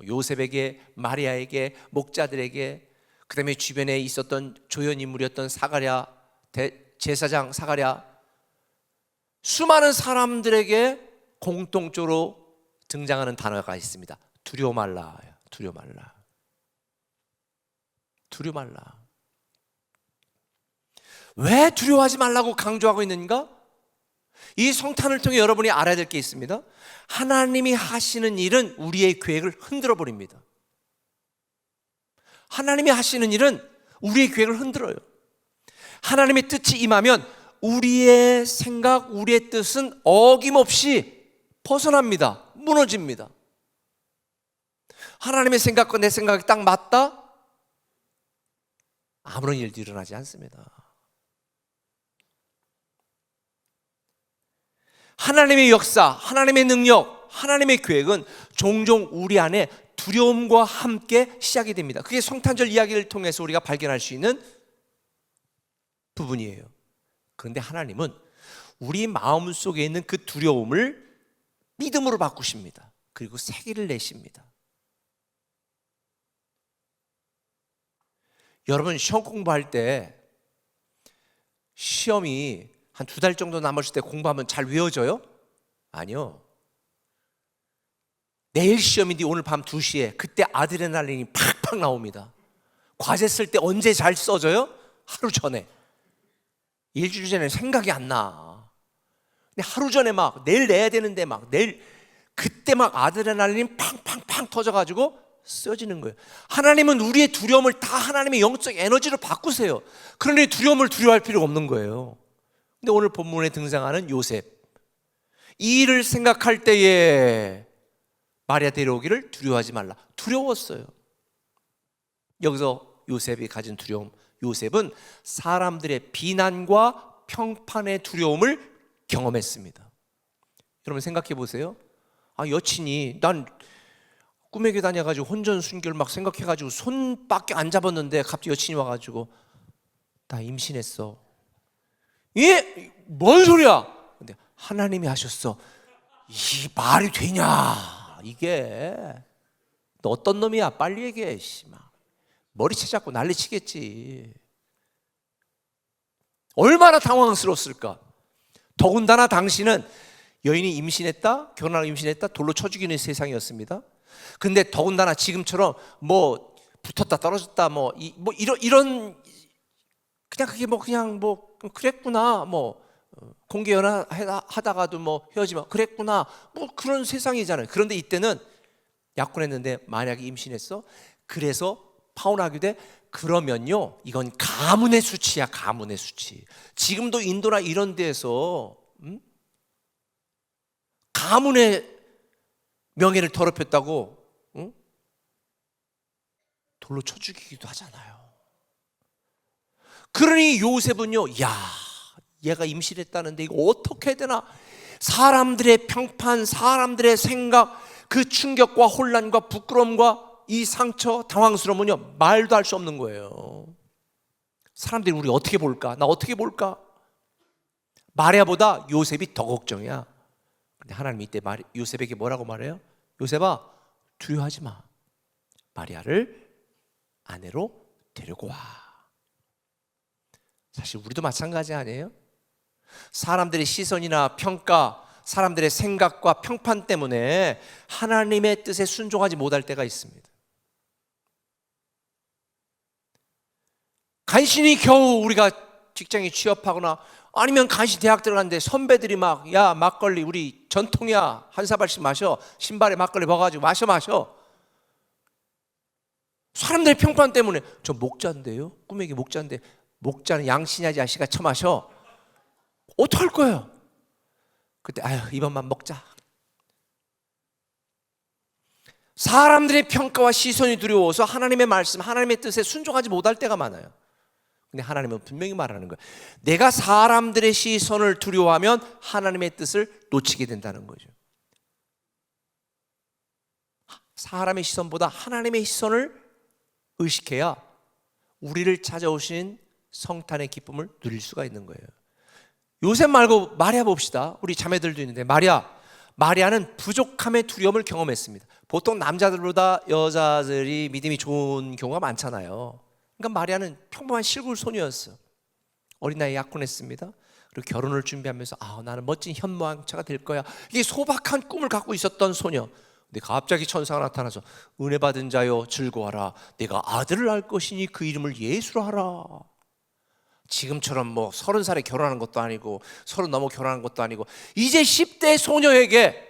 E: 요셉에게, 마리아에게, 목자들에게, 그 다음에 주변에 있었던 조연 인물이었던 사가랴, 제사장 사가랴, 수많은 사람들에게 공통적으로 등장하는 단어가 있습니다. 두려워 말라, 두려워 말라, 두려워 말라. 왜 두려워하지 말라고 강조하고 있는가? 이 성탄을 통해 여러분이 알아야 될 게 있습니다. 하나님이 하시는 일은 우리의 계획을 흔들어 버립니다. 하나님이 하시는 일은 우리의 계획을 흔들어요. 하나님의 뜻이 임하면 우리의 생각, 우리의 뜻은 어김없이 벗어납니다. 무너집니다. 하나님의 생각과 내 생각이 딱 맞다? 아무런 일도 일어나지 않습니다. 하나님의 역사, 하나님의 능력, 하나님의 계획은 종종 우리 안에 두려움과 함께 시작이 됩니다. 그게 성탄절 이야기를 통해서 우리가 발견할 수 있는 부분이에요. 그런데 하나님은 우리 마음 속에 있는 그 두려움을 믿음으로 바꾸십니다. 그리고 세기를 내십니다. 여러분 시험 공부할 때 시험이 한 2달 정도 남았을 때 공부하면 잘 외워져요? 아니요. 내일 시험인데 오늘 밤 2시에 그때 아드레날린이 팍팍 나옵니다. 과제 쓸 때 언제 잘 써져요? 하루 전에. 일주일 전에 생각이 안 나. 근데 하루 전에 막 내일 내야 되는데 막 내일 그때 막 아드레날린이 팡팡팡 터져가지고 써지는 거예요. 하나님은 우리의 두려움을 다 하나님의 영적 에너지로 바꾸세요. 그러니 두려움을 두려워할 필요가 없는 거예요. 근데 오늘 본문에 등장하는 요셉, 이 일을 생각할 때에 마리아 데려오기를 두려워하지 말라. 두려웠어요. 여기서 요셉이 가진 두려움, 요셉은 사람들의 비난과 평판의 두려움을 경험했습니다. 여러분 생각해 보세요. 여친이 난 꿈에게 다녀가지고 혼전순결 막 생각해가지고 손밖에 안 잡았는데 갑자기 여친이 와가지고 나 임신했어. 예? 뭔 소리야? 근데 하나님이 하셨어. 이 말이 되냐? 이게 너 어떤 놈이야? 빨리 얘기해. 머리채 잡고 난리치겠지. 얼마나 당황스러웠을까? 더군다나 당신은 여인이 임신했다, 결혼하고 임신했다, 돌로 쳐 죽이는 세상이었습니다. 근데 더군다나 지금처럼 뭐 붙었다 떨어졌다 이런 그냥 그게 그냥 그랬구나, 공개 연애하다가도 헤어지면 그랬구나, 그런 세상이잖아요. 그런데 이때는 약혼했는데 만약에 임신했어? 그래서 파혼하게 돼? 그러면요, 이건 가문의 수치야, 가문의 수치. 지금도 인도나 이런 데에서 가문의 명예를 더럽혔다고 돌로 쳐 죽이기도 하잖아요. 그러니 요셉은요, 얘가 임신했다는데 이거 어떻게 해야 되나? 사람들의 평판, 사람들의 생각, 그 충격과 혼란과 부끄러움과 이 상처, 당황스러움은요, 말도 할 수 없는 거예요. 사람들이 우리 어떻게 볼까? 나 어떻게 볼까? 마리아보다 요셉이 더 걱정이야. 근데 하나님이 이때 요셉에게 뭐라고 말해요? 요셉아, 두려워하지 마. 마리아를 아내로 데리고 와. 사실 우리도 마찬가지 아니에요? 사람들의 시선이나 평가, 사람들의 생각과 평판 때문에 하나님의 뜻에 순종하지 못할 때가 있습니다. 간신히 겨우 우리가 직장에 취업하거나 아니면 간신히 대학 들어갔는데 선배들이 막, 야 막걸리 우리 전통이야, 한 사발씩 마셔, 신발에 막걸리 벗어가지고 마셔. 사람들의 평판 때문에 저 목자인데요, 꿈에게 목자인데, 목자는 양신이야 자식아, 처마셔. 어떡할 거예요? 그때 아유 이번만 먹자. 사람들의 평가와 시선이 두려워서 하나님의 말씀, 하나님의 뜻에 순종하지 못할 때가 많아요. 근데 하나님은 분명히 말하는 거예요. 내가 사람들의 시선을 두려워하면 하나님의 뜻을 놓치게 된다는 거죠. 사람의 시선보다 하나님의 시선을 의식해야 우리를 찾아오신 성탄의 기쁨을 누릴 수가 있는 거예요. 요셉 말고 마리아 봅시다. 우리 자매들도 있는데 마리아는 부족함의 두려움을 경험했습니다. 보통 남자들보다 여자들이 믿음이 좋은 경우가 많잖아요. 그러니까 마리아는 평범한 실골 소녀였어. 어린 나이에 약혼했습니다. 그리고 결혼을 준비하면서 나는 멋진 현모양처가 될 거야, 이게 소박한 꿈을 갖고 있었던 소녀. 근데 갑자기 천사가 나타나서 은혜 받은 자여 즐거워하라, 내가 아들을 낳을 것이니 그 이름을 예수로 하라. 지금처럼 30살에 결혼하는 것도 아니고 30 넘어 결혼하는 것도 아니고 이제 10대 소녀에게,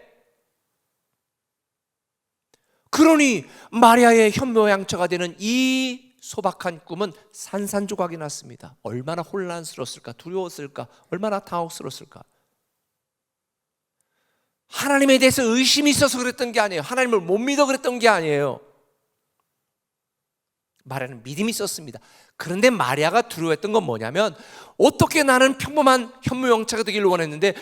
E: 그러니 마리아의 현모양처가 되는 이 소박한 꿈은 산산조각이 났습니다. 얼마나 혼란스러웠을까, 두려웠을까, 얼마나 당혹스러웠을까. 하나님에 대해서 의심이 있어서 그랬던 게 아니에요. 하나님을 못 믿어 그랬던 게 아니에요. 마리아는 믿음이 있었습니다. 그런데 마리아가 두려워했던 건 뭐냐면, 어떻게 나는 평범한 현모양처가 되기를 원했는데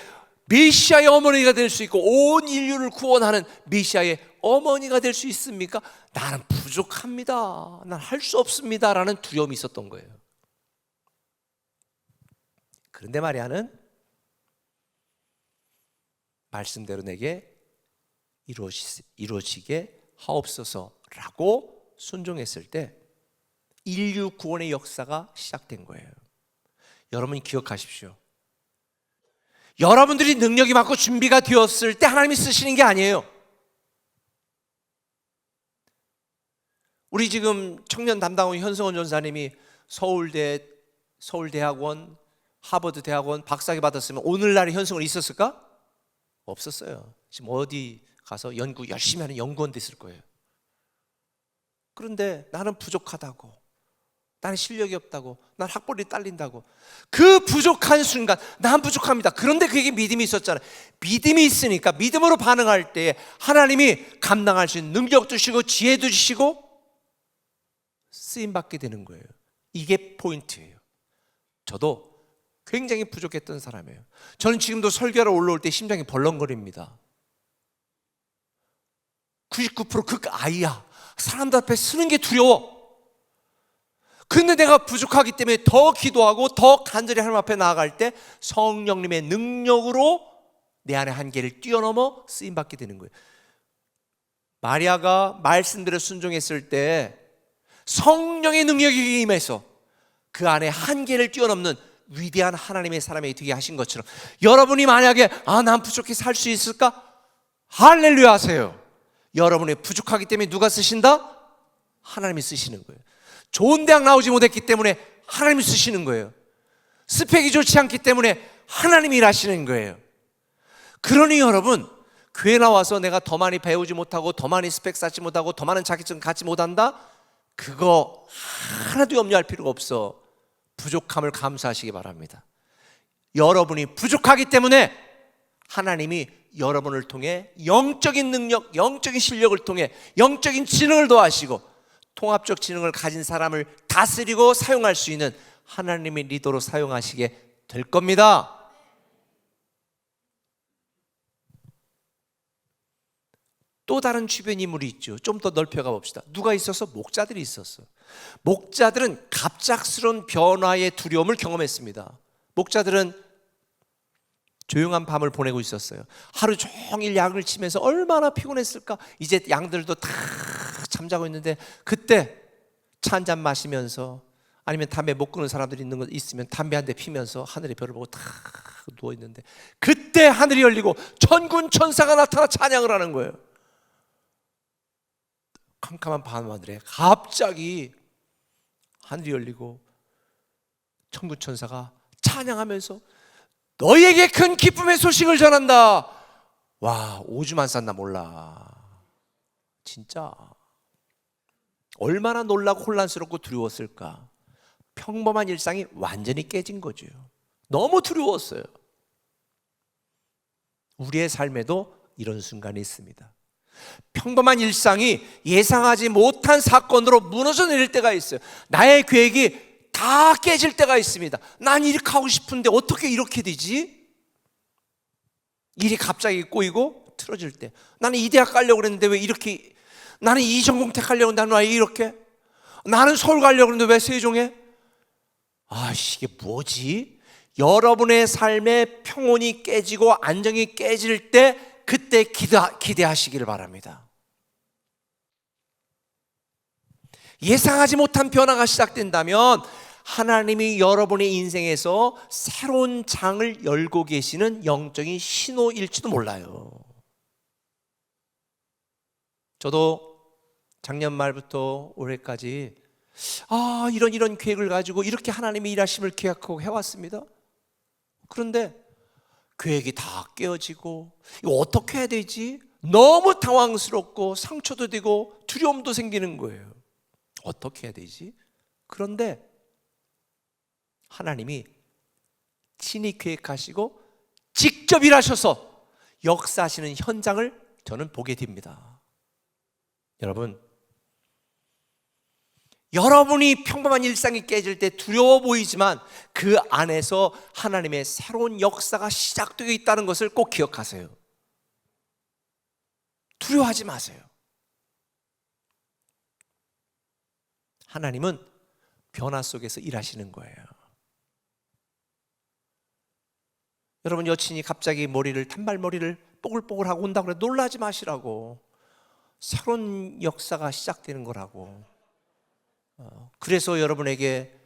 E: 메시아의 어머니가 될 수 있고 온 인류를 구원하는 메시아의 어머니가 될 수 있습니까? 나는 부족합니다, 난 할 수 없습니다 라는 두려움이 있었던 거예요. 그런데 마리아는 말씀대로 내게 이루어지게 하옵소서라고 순종했을 때 인류 구원의 역사가 시작된 거예요. 여러분 기억하십시오. 여러분들이 능력이 많고 준비가 되었을 때 하나님이 쓰시는 게 아니에요. 우리 지금 청년 담당원 현성원 전사님이 서울대학원, 하버드 대학원 박사학위 받았으면 오늘날의 현성원 있었을까? 없었어요. 지금 어디 가서 연구 열심히 하는 연구원 됐을 거예요. 그런데 나는 부족하다고, 나는 실력이 없다고, 난 학벌이 딸린다고, 그 부족한 순간 난 부족합니다. 그런데 그에게 믿음이 있었잖아요. 믿음이 있으니까 믿음으로 반응할 때 하나님이 감당할 수 있는 능력도 주시고 지혜도 주시고 쓰임받게 되는 거예요. 이게 포인트예요. 저도 굉장히 부족했던 사람이에요. 저는 지금도 설교하러 올라올 때 심장이 벌렁거립니다. 99% 극아이야. 사람들 앞에 쓰는 게 두려워. 근데 내가 부족하기 때문에 더 기도하고 더 간절히 하나님 앞에 나아갈 때 성령님의 능력으로 내 안의 한계를 뛰어넘어 쓰임받게 되는 거예요. 마리아가 말씀대로 순종했을 때 성령의 능력이 임해서 그 안에 한계를 뛰어넘는 위대한 하나님의 사람이 되게 하신 것처럼, 여러분이 만약에 난 부족해 살 수 있을까? 할렐루야 하세요. 여러분이 부족하기 때문에 누가 쓰신다? 하나님이 쓰시는 거예요. 좋은 대학 나오지 못했기 때문에 하나님이 쓰시는 거예요. 스펙이 좋지 않기 때문에 하나님이 일하시는 거예요. 그러니 여러분, 교회 나와서 내가 더 많이 배우지 못하고 더 많이 스펙 쌓지 못하고 더 많은 자격증 갖지 못한다? 그거 하나도 염려할 필요가 없어. 부족함을 감사하시기 바랍니다. 여러분이 부족하기 때문에 하나님이 여러분을 통해 영적인 능력, 영적인 실력을 통해 영적인 지능을 더하시고 통합적 지능을 가진 사람을 다스리고 사용할 수 있는 하나님의 리더로 사용하시게 될 겁니다. 또 다른 주변 인물이 있죠. 좀 더 넓혀가 봅시다. 누가 있어서? 목자들이 있었어. 목자들은 갑작스러운 변화의 두려움을 경험했습니다. 목자들은 조용한 밤을 보내고 있었어요. 하루 종일 양을 치면서 얼마나 피곤했을까. 이제 양들도 다 잠자고 있는데 그때 차 한 잔 마시면서 아니면 담배 못 끊는 사람들이 있는 거 있으면 담배 한 대 피면서 하늘의 별을 보고 탁 누워 있는데 그때 하늘이 열리고 천군 천사가 나타나 찬양을 하는 거예요. 캄캄한 밤하늘에 갑자기 하늘이 열리고 천군 천사가 찬양하면서 너희에게 큰 기쁨의 소식을 전한다. 와, 오줌만 쌌나 몰라. 진짜 얼마나 놀라고 혼란스럽고 두려웠을까. 평범한 일상이 완전히 깨진 거죠. 너무 두려웠어요. 우리의 삶에도 이런 순간이 있습니다. 평범한 일상이 예상하지 못한 사건으로 무너져 내릴 때가 있어요. 나의 계획이 다 깨질 때가 있습니다. 난 이렇게 하고 싶은데 어떻게 이렇게 되지? 일이 갑자기 꼬이고 틀어질 때, 나는 이 대학 가려고 그랬는데 왜 이렇게, 나는 이 전공 택하려고 했는데 왜 이렇게, 나는 서울 가려고 했는데 왜 세종에? 이게 뭐지? 여러분의 삶의 평온이 깨지고 안정이 깨질 때 그때 기대하시기를 바랍니다. 예상하지 못한 변화가 시작된다면 하나님이 여러분의 인생에서 새로운 장을 열고 계시는 영적인 신호일지도 몰라요. 저도 작년 말부터 올해까지 이런 계획을 가지고 이렇게 하나님의 일하심을 계획하고 해왔습니다. 그런데 계획이 다 깨어지고 이거 어떻게 해야 되지? 너무 당황스럽고 상처도 되고 두려움도 생기는 거예요. 어떻게 해야 되지? 그런데 하나님이 친히 계획하시고 직접 일하셔서 역사하시는 현장을 저는 보게 됩니다. 여러분이 평범한 일상이 깨질 때 두려워 보이지만 그 안에서 하나님의 새로운 역사가 시작되어 있다는 것을 꼭 기억하세요. 두려워하지 마세요. 하나님은 변화 속에서 일하시는 거예요. 여러분, 여친이 갑자기 단발머리를 뽀글뽀글하고 온다고 그래 놀라지 마시라고. 새로운 역사가 시작되는 거라고. 그래서 여러분에게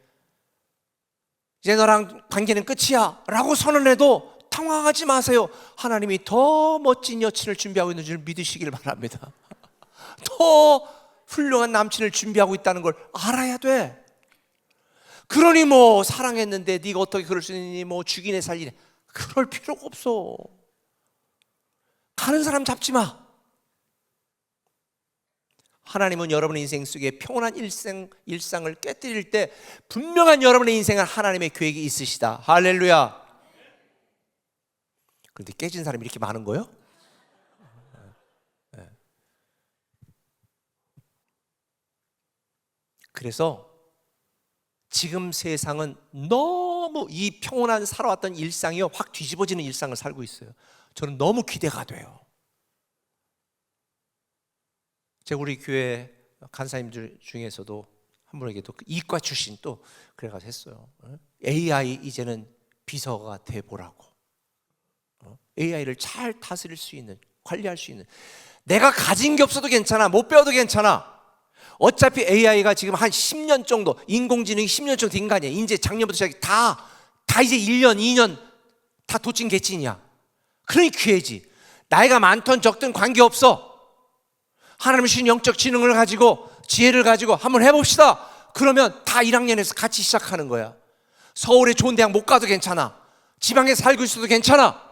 E: 이제 너랑 관계는 끝이야 라고 선언해도 당황하지 마세요. 하나님이 더 멋진 여친을 준비하고 있는 줄 믿으시길 바랍니다. 더 훌륭한 남친을 준비하고 있다는 걸 알아야 돼. 그러니 사랑했는데 네가 어떻게 그럴 수 있니? 죽이네 살리네. 그럴 필요가 없어. 가는 사람 잡지 마. 하나님은 여러분의 인생 속에 평온한 일상을 깨뜨릴 때 분명한 여러분의 인생은 하나님의 계획이 있으시다. 할렐루야. 그런데 깨진 사람이 이렇게 많은 거예요? 그래서 지금 세상은 너무 이 평온한 살아왔던 일상이요 확 뒤집어지는 일상을 살고 있어요. 저는 너무 기대가 돼요. 제가 우리 교회 간사님들 중에서도 한 분에게 또 이과 출신 또 그래가지고 했어요. AI 이제는 비서가 돼보라고. AI를 잘 다스릴 수 있는, 관리할 수 있는. 내가 가진 게 없어도 괜찮아, 못 배워도 괜찮아. 어차피 AI가 지금 한 10년 정도, 인공지능이 10년 정도 된 거 아니야. 이제 작년부터 시작해 다 이제 1년, 2년 다 도찐 개찐이야. 그러니 기회지. 나이가 많든 적든 관계없어. 하나님 주신 영적 지능을 가지고 지혜를 가지고 한번 해봅시다. 그러면 다 1학년에서 같이 시작하는 거야. 서울에 좋은 대학 못 가도 괜찮아. 지방에 살고 있어도 괜찮아.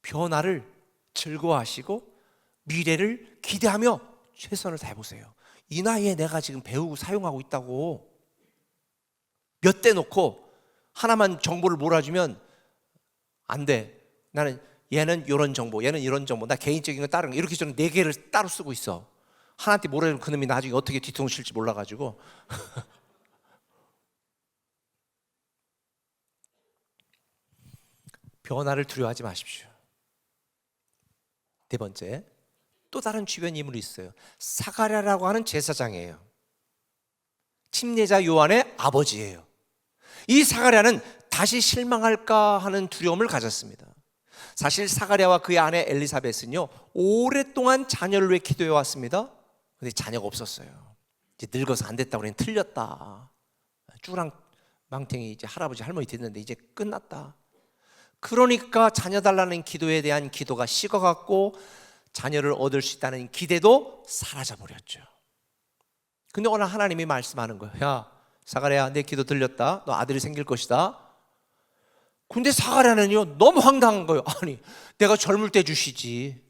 E: 변화를 즐거워하시고 미래를 기대하며 최선을 다해보세요. 이 나이에 내가 지금 배우고 사용하고 있다고 몇 대 놓고 하나만 정보를 몰아주면 안 돼. 나는 얘는 이런 정보, 얘는 이런 정보, 나 개인적인 거 다른 거 이렇게 저는 4개를 따로 쓰고 있어. 하나한테 몰아주면 그놈이 나중에 어떻게 뒤통수 칠지 몰라가지고. 변화를 두려워하지 마십시오. 네 번째, 또 다른 주변 인물이 있어요. 사가랴라고 하는 제사장이에요. 침례자 요한의 아버지예요. 이 사가랴는 다시 실망할까 하는 두려움을 가졌습니다. 사실 사가랴와 그의 아내 엘리사벳은요 오랫동안 자녀를 위해 기도해 왔습니다. 근데 자녀가 없었어요. 이제 늙어서 안 됐다 그러니 틀렸다. 쭈랑 망탱이 이제 할아버지 할머니 됐는데 이제 끝났다. 그러니까 자녀 달라는 기도에 대한 기도가 식어갔고 자녀를 얻을 수 있다는 기대도 사라져 버렸죠. 근데 오늘 하나님이 말씀하는 거예요. 야 사가랴, 내 기도 들렸다. 너 아들이 생길 것이다. 근데 사가랴는요 너무 황당한 거예요. 아니 내가 젊을 때 주시지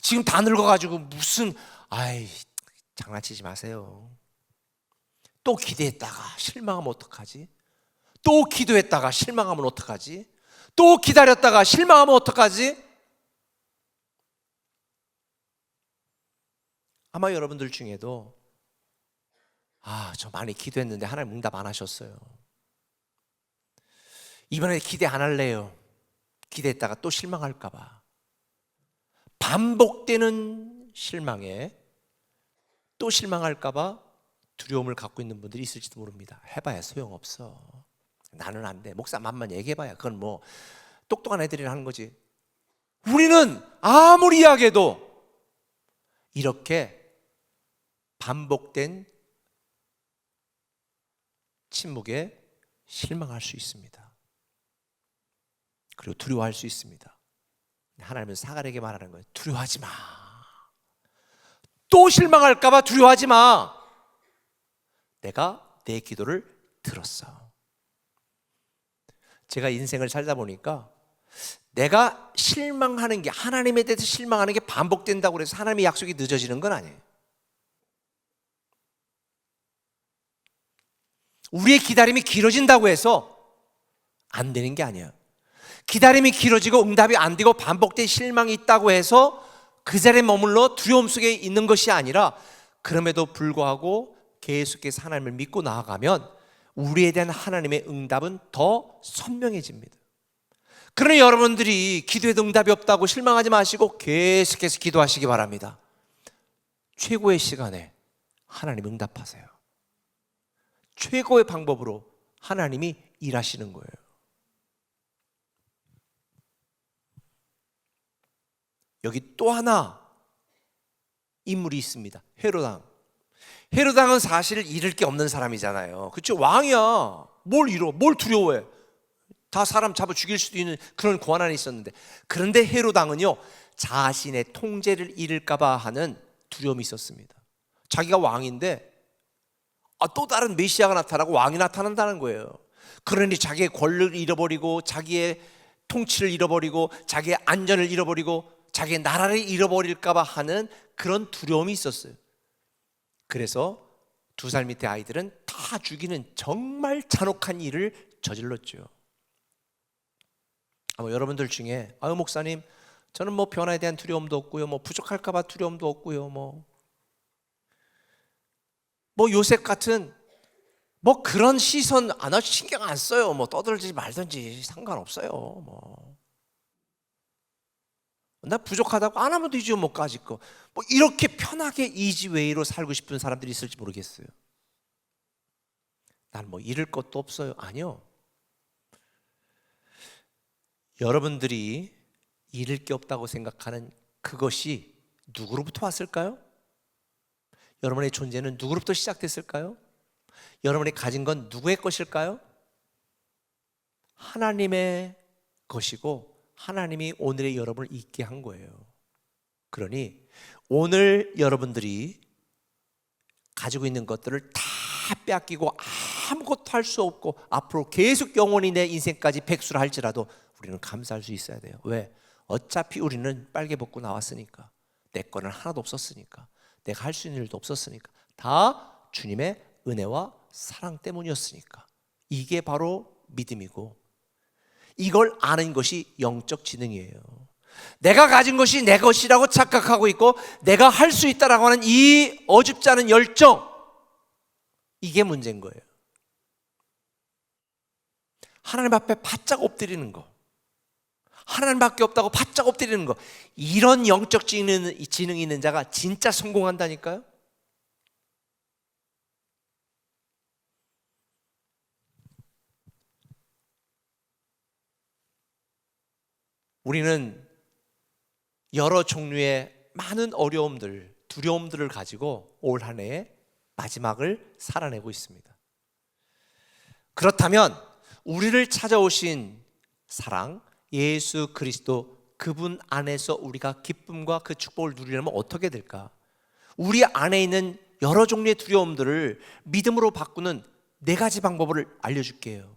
E: 지금 다 늙어가지고 무슨, 아이 장난치지 마세요. 또 기대했다가 실망하면 어떡하지? 또 기도했다가 실망하면 어떡하지? 또 기다렸다가 실망하면 어떡하지? 아마 여러분들 중에도 저 많이 기도했는데 하나님 응답 안 하셨어요. 이번에 기대 안 할래요. 기대했다가 또 실망할까 봐. 반복되는 실망에 또 실망할까 봐 두려움을 갖고 있는 분들이 있을지도 모릅니다. 해봐야 소용없어. 나는 안 돼. 목사 맘만 얘기해봐야 그건 뭐 똑똑한 애들이 하는 거지. 우리는 아무리 이야기해도 이렇게 반복된 침묵에 실망할 수 있습니다. 그리고 두려워할 수 있습니다. 하나님은 사가랴에게 말하는 거예요. 두려워하지 마. 또 실망할까 봐 두려워하지 마. 내가 내 기도를 들었어. 제가 인생을 살다 보니까 내가 실망하는 게, 하나님에 대해서 실망하는 게 반복된다고 해서 하나님의 약속이 늦어지는 건 아니에요. 우리의 기다림이 길어진다고 해서 안 되는 게 아니에요. 기다림이 길어지고 응답이 안 되고 반복된 실망이 있다고 해서 그 자리에 머물러 두려움 속에 있는 것이 아니라, 그럼에도 불구하고 계속해서 하나님을 믿고 나아가면 우리에 대한 하나님의 응답은 더 선명해집니다. 그러니 여러분들이 기도해도 응답이 없다고 실망하지 마시고 계속해서 기도하시기 바랍니다. 최고의 시간에 하나님 응답하세요. 최고의 방법으로 하나님이 일하시는 거예요. 여기 또 하나 인물이 있습니다. 헤로당. 헤로당은 사실 잃을 게 없는 사람이잖아요. 그렇죠? 왕이야. 뭘 잃어? 뭘 두려워해? 다 사람 잡아 죽일 수도 있는 그런 권한이 있었는데, 그런데 헤로당은요 자신의 통제를 잃을까 봐 하는 두려움이 있었습니다. 자기가 왕인데 또 다른 메시아가 나타나고 왕이 나타난다는 거예요. 그러니 자기의 권력을 잃어버리고 자기의 통치를 잃어버리고 자기의 안전을 잃어버리고 자기의 나라를 잃어버릴까 봐 하는 그런 두려움이 있었어요. 그래서 2살 밑의 아이들은 다 죽이는 정말 잔혹한 일을 저질렀죠. 아마 여러분들 중에 목사님 저는 뭐 변화에 대한 두려움도 없고요, 뭐 부족할까 봐 두려움도 없고요, 뭐 요셉 같은 뭐 그런 시선 안 하시, 신경 안 써요. 뭐 떠들지 말든지 상관없어요. 나 부족하다고 안 하면 되죠. 뭐까지 거. 뭐 이렇게 편하게 이지웨이로 살고 싶은 사람들이 있을지 모르겠어요. 난 뭐 잃을 것도 없어요. 아니요. 여러분들이 잃을 게 없다고 생각하는 그것이 누구로부터 왔을까요? 여러분의 존재는 누구로부터 시작됐을까요? 여러분이 가진 건 누구의 것일까요? 하나님의 것이고 하나님이 오늘의 여러분을 있게 한 거예요. 그러니 오늘 여러분들이 가지고 있는 것들을 다 빼앗기고 아무것도 할 수 없고 앞으로 계속 영원히 내 인생까지 백수를 할지라도 우리는 감사할 수 있어야 돼요. 왜? 어차피 우리는 빨개 벗고 나왔으니까. 내 거는 하나도 없었으니까. 내가 할 수 있는 일도 없었으니까. 다 주님의 은혜와 사랑 때문이었으니까. 이게 바로 믿음이고, 이걸 아는 것이 영적 지능이에요. 내가 가진 것이 내 것이라고 착각하고 있고 내가 할 수 있다라고 하는 이 어줍지 않은 열정, 이게 문제인 거예요. 하나님 앞에 바짝 엎드리는 거, 하나님밖에 없다고 바짝 엎드리는 거, 이런 영적 지능이 있는 자가 진짜 성공한다니까요. 우리는 여러 종류의 많은 어려움들, 두려움들을 가지고 올 한 해의 마지막을 살아내고 있습니다. 그렇다면 우리를 찾아오신 사랑, 예수 그리스도, 그분 안에서 우리가 기쁨과 그 축복을 누리려면 어떻게 될까? 우리 안에 있는 여러 종류의 두려움들을 믿음으로 바꾸는 4가지 방법을 알려줄게요.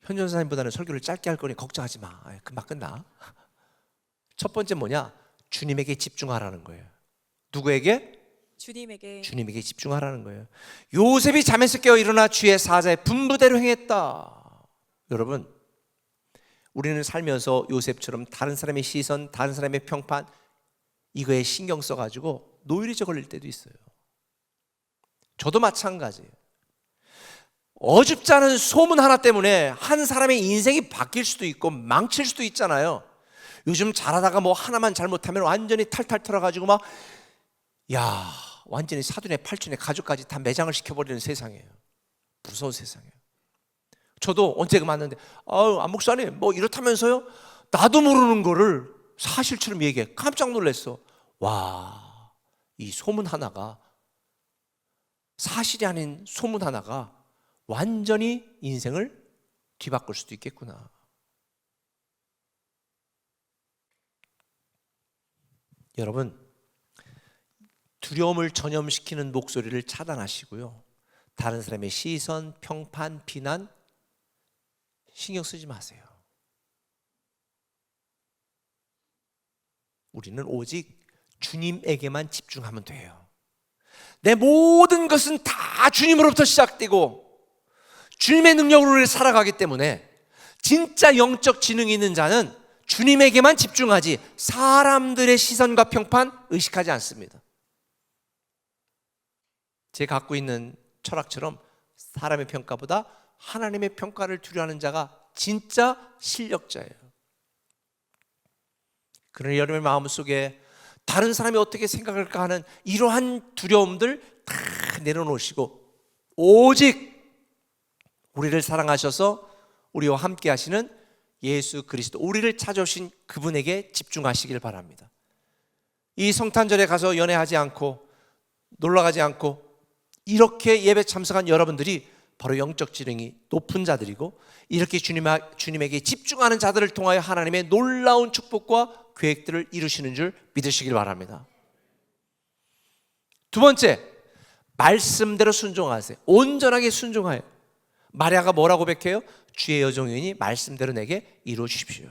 E: 현 전사님보다는 설교를 짧게 할 거니 걱정하지 마. 금방 끝나. 첫 번째 뭐냐? 주님에게 집중하라는 거예요. 누구에게?
C: 주님에게.
E: 주님에게 집중하라는 거예요. 요셉이 잠에서 깨어 일어나 주의 사자의 분부대로 행했다. 여러분, 우리는 살면서 요셉처럼 다른 사람의 시선, 다른 사람의 평판, 이거에 신경 써가지고 노이로제 걸릴 때도 있어요. 저도 마찬가지예요. 어줍지 않은 소문 하나 때문에 한 사람의 인생이 바뀔 수도 있고 망칠 수도 있잖아요. 요즘 잘하다가 뭐 하나만 잘못하면 완전히 탈탈 털어가지고 막 완전히 사돈의 팔촌의 가족까지 다 매장을 시켜버리는 세상이에요. 무서운 세상이에요. 저도 언제가 맞는데 안 목사님 뭐 이렇다면서요? 나도 모르는 거를 사실처럼 얘기해. 깜짝 놀랐어. 와, 이 소문 하나가, 사실이 아닌 소문 하나가 완전히 인생을 뒤바꿀 수도 있겠구나. 여러분, 두려움을 전염시키는 목소리를 차단하시고요, 다른 사람의 시선, 평판, 비난 신경 쓰지 마세요. 우리는 오직 주님에게만 집중하면 돼요. 내 모든 것은 다 주님으로부터 시작되고 주님의 능력으로 우리를 살아가기 때문에 진짜 영적 지능이 있는 자는 주님에게만 집중하지 사람들의 시선과 평판 의식하지 않습니다. 제가 갖고 있는 철학처럼 사람의 평가보다 하나님의 평가를 두려워하는 자가 진짜 실력자예요. 그러나 여러분의 마음속에 다른 사람이 어떻게 생각할까 하는 이러한 두려움들 다 내려놓으시고 오직 우리를 사랑하셔서 우리와 함께 하시는 예수 그리스도, 우리를 찾아오신 그분에게 집중하시길 바랍니다. 이 성탄절에 가서 연애하지 않고 놀러가지 않고 이렇게 예배 참석한 여러분들이 바로 영적 지능이 높은 자들이고, 이렇게 주님에게 집중하는 자들을 통하여 하나님의 놀라운 축복과 계획들을 이루시는 줄 믿으시길 바랍니다. 두 번째, 말씀대로 순종하세요. 온전하게 순종하여. 마리아가 뭐라고 고백해요? 주의 여종이니 말씀대로 내게 이루어 주십시오.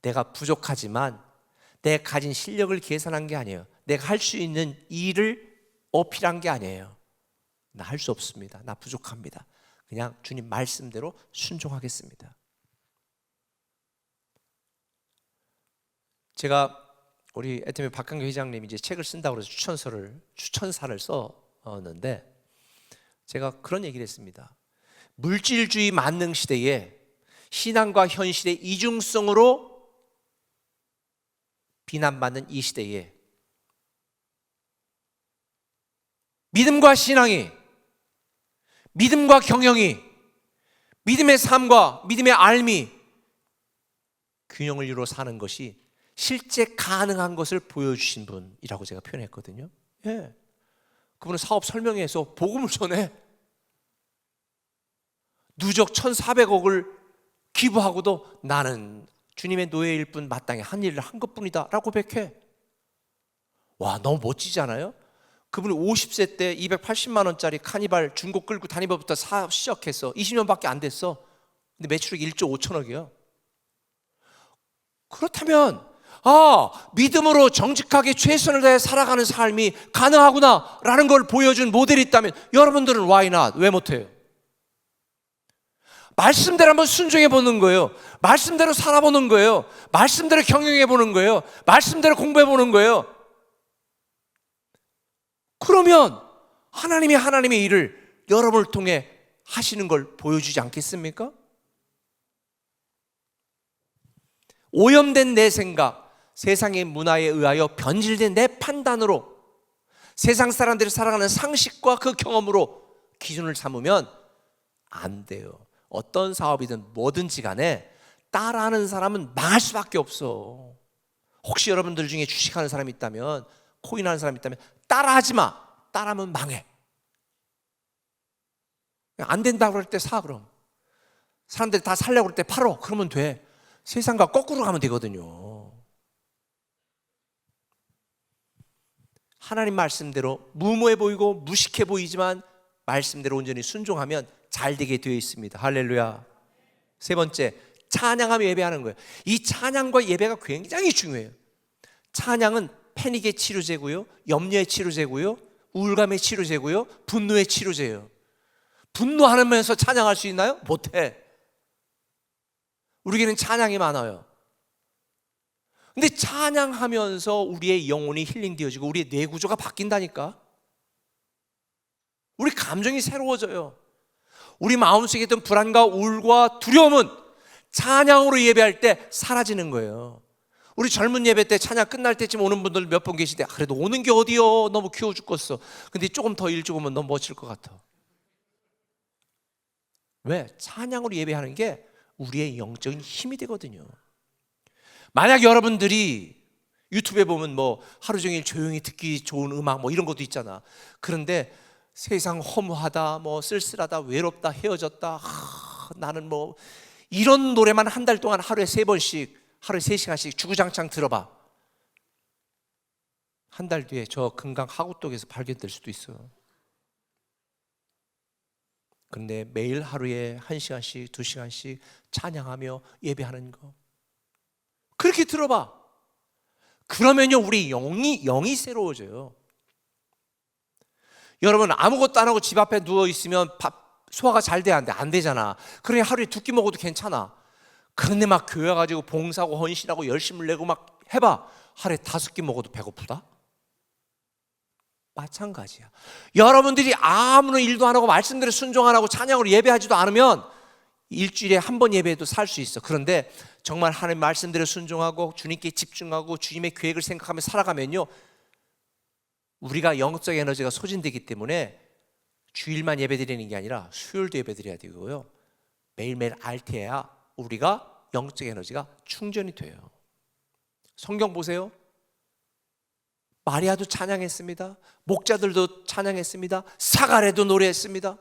E: 내가 부족하지만 내 가진 실력을 계산한 게 아니에요. 내가 할 수 있는 일을 어필한 게 아니에요. 나 할 수 없습니다. 나 부족합니다. 그냥 주님 말씀대로 순종하겠습니다. 제가 우리 애터미 박강교 회장님이 이제 책을 쓴다고 해서 추천사를 썼는데 제가 그런 얘기를 했습니다. 물질주의 만능 시대에 신앙과 현실의 이중성으로 비난받는 이 시대에 믿음과 신앙이, 믿음과 경영이, 믿음의 삶과 믿음의 알미 균형을 이루어 사는 것이 실제 가능한 것을 보여주신 분이라고 제가 표현했거든요. 예. 그분은 사업 설명회에서 복음을 전해 누적 1,400억을 기부하고도 나는 주님의 노예일 뿐 마땅히 한 일을 한 것뿐이다 라고 고백해. 와, 너무 멋지지 않아요? 그분이 50세 때 280만 원짜리 카니발 중고 끌고 다니면부터 사업 시작했어. 20년밖에 안 됐어. 근데 매출액이 1조 5천억이에요. 그렇다면 믿음으로 정직하게 최선을 다해 살아가는 삶이 가능하구나 라는 걸 보여준 모델이 있다면 여러분들은 why not? 왜 못해요? 말씀대로 한번 순종해 보는 거예요. 말씀대로 살아보는 거예요. 말씀대로 경영해 보는 거예요. 말씀대로 공부해 보는 거예요. 그러면 하나님의 일을 여러분을 통해 하시는 걸 보여주지 않겠습니까? 오염된 내 생각, 세상의 문화에 의하여 변질된 내 판단으로, 세상 사람들이 살아가는 상식과 그 경험으로 기준을 삼으면 안 돼요. 어떤 사업이든 뭐든지 간에 따라하는 사람은 망할 수밖에 없어. 혹시 여러분들 중에 주식하는 사람이 있다면, 코인하는 사람이 있다면 따라하지 마. 따라하면 망해. 안 된다고 그럴 때 사. 그럼 사람들이 다 살려고 그럴 때 팔어. 그러면 돼. 세상과 거꾸로 가면 되거든요. 하나님 말씀대로 무모해 보이고 무식해 보이지만 말씀대로 온전히 순종하면 잘 되게 되어 있습니다. 할렐루야. 세 번째, 찬양하며 예배하는 거예요. 이 찬양과 예배가 굉장히 중요해요. 찬양은 패닉의 치료제고요, 염려의 치료제고요, 우울감의 치료제고요, 분노의 치료제예요. 분노하면서 찬양할 수 있나요? 못해. 우리에게는 찬양이 많아요. 근데 찬양하면서 우리의 영혼이 힐링되어지고 우리의 뇌 구조가 바뀐다니까. 우리 감정이 새로워져요. 우리 마음속에 있던 불안과 우울과 두려움은 찬양으로 예배할 때 사라지는 거예요. 우리 젊은 예배 때 찬양 끝날 때쯤 오는 분들 몇 분 계신데, 그래도 오는 게 어디요? 너무 귀여워 죽겠어. 근데 조금 더 일찍 오면 너무 멋질 것 같아. 왜? 찬양으로 예배하는 게 우리의 영적인 힘이 되거든요. 만약 여러분들이 유튜브에 보면 뭐 하루 종일 조용히 듣기 좋은 음악 뭐 이런 것도 있잖아. 그런데 세상 허무하다, 뭐 쓸쓸하다, 외롭다, 헤어졌다, 나는 뭐 이런 노래만 한 달 동안 하루에 3번씩, 하루에 3시간씩 주구장창 들어봐. 한 달 뒤에 저 금강 하구독에서 발견될 수도 있어요. 그런데 매일 하루에 1시간씩, 2시간씩 찬양하며 예배하는 거, 그렇게 들어봐. 그러면요, 우리 영이 새로워져요. 여러분, 아무것도 안 하고 집 앞에 누워 있으면 소화가 잘 돼야 안 돼? 안 되잖아. 그러니 하루에 2끼 먹어도 괜찮아. 그런데 막 교회 가지고 봉사하고 헌신하고 열심을 내고 막 해봐. 하루에 5끼 먹어도 배고프다? 마찬가지야. 여러분들이 아무런 일도 안 하고 말씀대로 순종 안 하고 찬양으로 예배하지도 않으면 일주일에 한 번 예배해도 살 수 있어. 그런데 정말 하나님 말씀대로 순종하고 주님께 집중하고 주님의 계획을 생각하며 살아가면요, 우리가 영적 에너지가 소진되기 때문에 주일만 예배드리는 게 아니라 수요일도 예배드려야 되고요, 매일매일 알테야 우리가 영적 에너지가 충전이 돼요. 성경 보세요. 마리아도 찬양했습니다. 목자들도 찬양했습니다. 사가랴도 노래했습니다.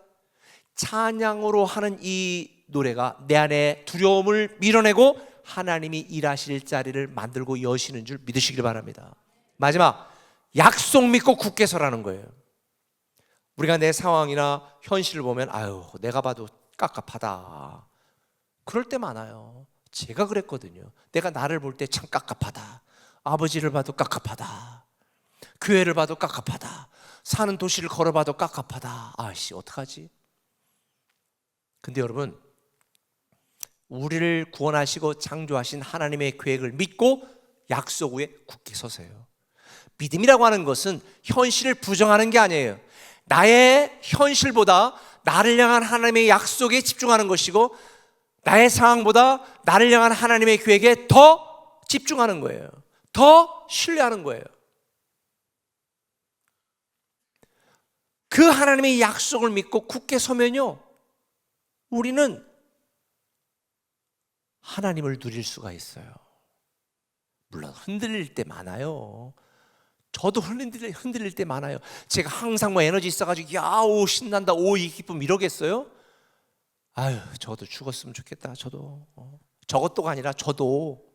E: 찬양으로 하는 이 노래가 내 안에 두려움을 밀어내고 하나님이 일하실 자리를 만들고 여시는 줄 믿으시길 바랍니다. 마지막, 약속 믿고 굳게 서라는 거예요. 우리가 내 상황이나 현실을 보면 아유, 내가 봐도 깝깝하다, 그럴 때 많아요. 제가 그랬거든요. 내가 나를 볼 때 참 깝깝하다. 아버지를 봐도 깝깝하다. 교회를 봐도 깝깝하다. 사는 도시를 걸어봐도 깝깝하다. 아씨, 어떡하지? 근데 여러분, 우리를 구원하시고 창조하신 하나님의 계획을 믿고 약속 위에 굳게 서세요. 믿음이라고 하는 것은 현실을 부정하는 게 아니에요. 나의 현실보다 나를 향한 하나님의 약속에 집중하는 것이고, 나의 상황보다 나를 향한 하나님의 계획에 더 집중하는 거예요. 더 신뢰하는 거예요. 그 하나님의 약속을 믿고 굳게 서면요, 우리는 하나님을 누릴 수가 있어요. 물론 흔들릴 때 많아요. 저도 흔들릴 때 많아요. 제가 항상 뭐 에너지 있어가지고 야오 신난다, 오 이 기쁨 이러겠어요? 아유, 저도 죽었으면 좋겠다. 저것도가 아니라 저도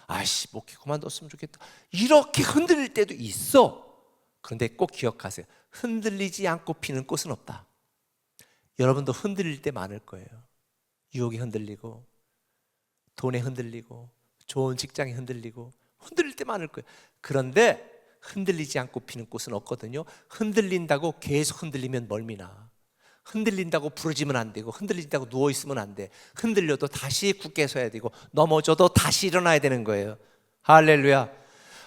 E: 아이씨, 목회 그만뒀으면 좋겠다, 이렇게 흔들릴 때도 있어. 그런데 꼭 기억하세요. 흔들리지 않고 피는 꽃은 없다. 여러분도 흔들릴 때 많을 거예요. 유혹에 흔들리고, 돈에 흔들리고, 좋은 직장에 흔들리고, 흔들릴 때 많을 거예요. 그런데 흔들리지 않고 피는 꽃은 없거든요. 흔들린다고 계속 흔들리면 멀미나. 흔들린다고 부러지면 안 되고, 흔들린다고 누워있으면 안 돼. 흔들려도 다시 굳게 서야 되고, 넘어져도 다시 일어나야 되는 거예요. 할렐루야.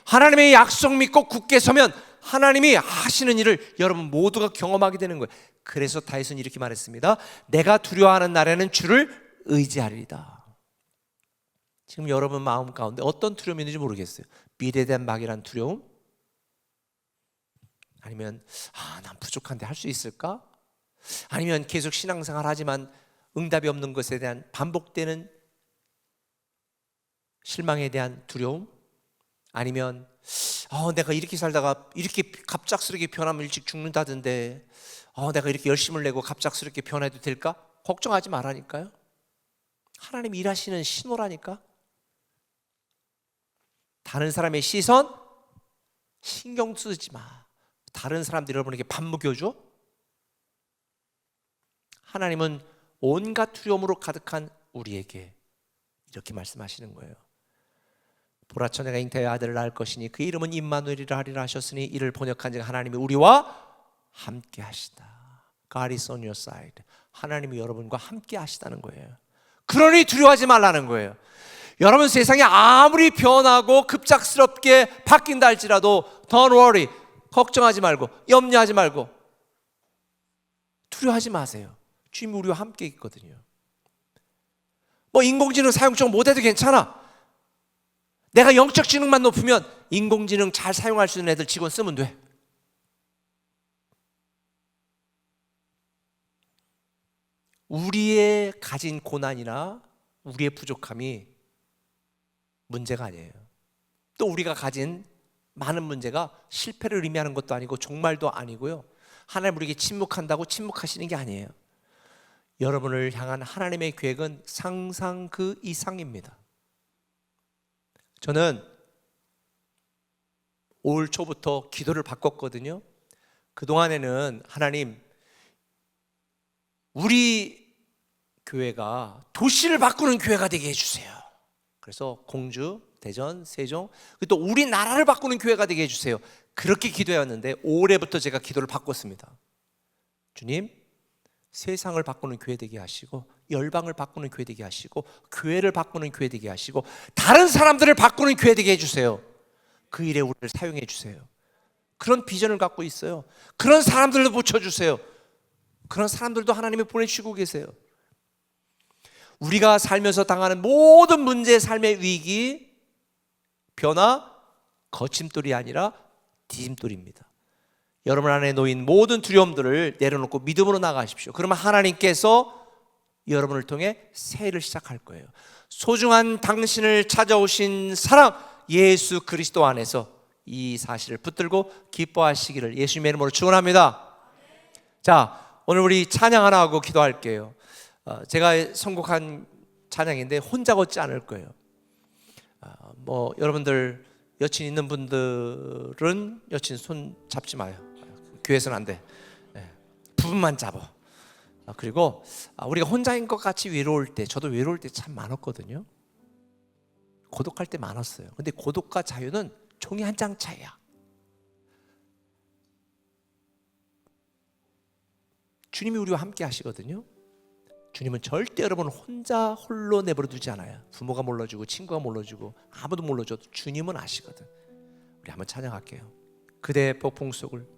E: 하나님의 약속 믿고 굳게 서면 하나님이 하시는 일을 여러분 모두가 경험하게 되는 거예요. 그래서 다윗은 이렇게 말했습니다. 내가 두려워하는 날에는 주를 의지하리이다. 지금 여러분 마음 가운데 어떤 두려움이 있는지 모르겠어요. 미래에 대한 막연한 두려움? 아니면 난 부족한데 할 수 있을까? 아니면 계속 신앙생활 하지만 응답이 없는 것에 대한 반복되는 실망에 대한 두려움? 아니면 내가 이렇게 살다가 이렇게 갑작스럽게 변하면 일찍 죽는다던데 내가 이렇게 열심을 내고 갑작스럽게 변해도 될까? 걱정하지 말라니까요. 하나님이 일하시는 신호라니까. 다른 사람의 시선 신경 쓰지 마. 다른 사람들이 여러분에게 밥 먹여줘? 하나님은 온갖 두려움으로 가득한 우리에게 이렇게 말씀하시는 거예요. 보라 처녀가 잉태의 아들을 낳을 것이니 그 이름은 임마누엘이라 하리라 하셨으니 이를 번역한 즉 하나님이 우리와 함께 하시다. God is on your side. 하나님이 여러분과 함께 하시다는 거예요. 그러니 두려워하지 말라는 거예요. 여러분, 세상이 아무리 변하고 급작스럽게 바뀐다 할지라도 Don't worry, 걱정하지 말고 염려하지 말고 두려워하지 마세요. 주님이 우리와 함께 있거든요. 인공지능 사용 좀 못해도 괜찮아. 내가 영적 지능만 높으면 인공지능 잘 사용할 수 있는 애들 직원 쓰면 돼. 우리의 가진 고난이나 우리의 부족함이 문제가 아니에요. 또 우리가 가진 많은 문제가 실패를 의미하는 것도 아니고 종말도 아니고요. 하나님 우리에게 침묵한다고 침묵하시는 게 아니에요. 여러분을 향한 하나님의 계획은 상상 그 이상입니다. 저는 올 초부터 기도를 바꿨거든요. 그동안에는 하나님, 우리 교회가 도시를 바꾸는 교회가 되게 해주세요. 그래서 공주, 대전, 세종, 또 우리나라를 바꾸는 교회가 되게 해주세요. 그렇게 기도해왔는데 올해부터 제가 기도를 바꿨습니다. 주님, 세상을 바꾸는 교회 되게 하시고 열방을 바꾸는 교회 되게 하시고 교회를 바꾸는 교회 되게 하시고 다른 사람들을 바꾸는 교회 되게 해주세요. 그 일에 우리를 사용해 주세요. 그런 비전을 갖고 있어요. 그런 사람들도 붙여주세요. 그런 사람들도 하나님이 보내주시고 계세요. 우리가 살면서 당하는 모든 문제, 삶의 위기, 변화, 거침돌이 아니라 디딤돌입니다. 여러분 안에 놓인 모든 두려움들을 내려놓고 믿음으로 나가십시오. 그러면 하나님께서 여러분을 통해 새해를 시작할 거예요. 소중한 당신을 찾아오신 사랑 예수 그리스도 안에서 이 사실을 붙들고 기뻐하시기를 예수님의 이름으로 축원합니다. 자, 오늘 우리 찬양 하나 하고 기도할게요. 제가 선곡한 찬양인데 혼자 걷지 않을 거예요. 여러분들 여친 있는 분들은 여친 손 잡지 마요. 교회에서는 안 돼. 부부만 잡아. 그리고 우리가 혼자인 것 같이 외로울 때, 저도 외로울 때 참 많았거든요. 고독할 때 많았어요. 근데 고독과 자유는 종이 한 장 차이야. 주님이 우리와 함께 하시거든요. 주님은 절대 여러분을 혼자 홀로 내버려 두지 않아요. 부모가 몰라주고 친구가 몰라주고 아무도 몰라줘도 주님은 아시거든. 우리 한번 찬양할게요. 그대의 폭풍 속을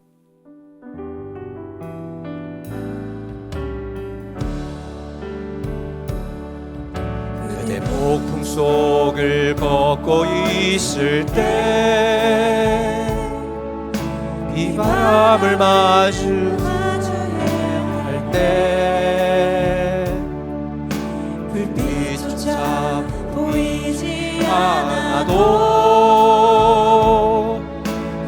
E: 그대 폭풍 속을 걷고 있을 때 비바람을 마주할 때 불빛조차 보이지 않아도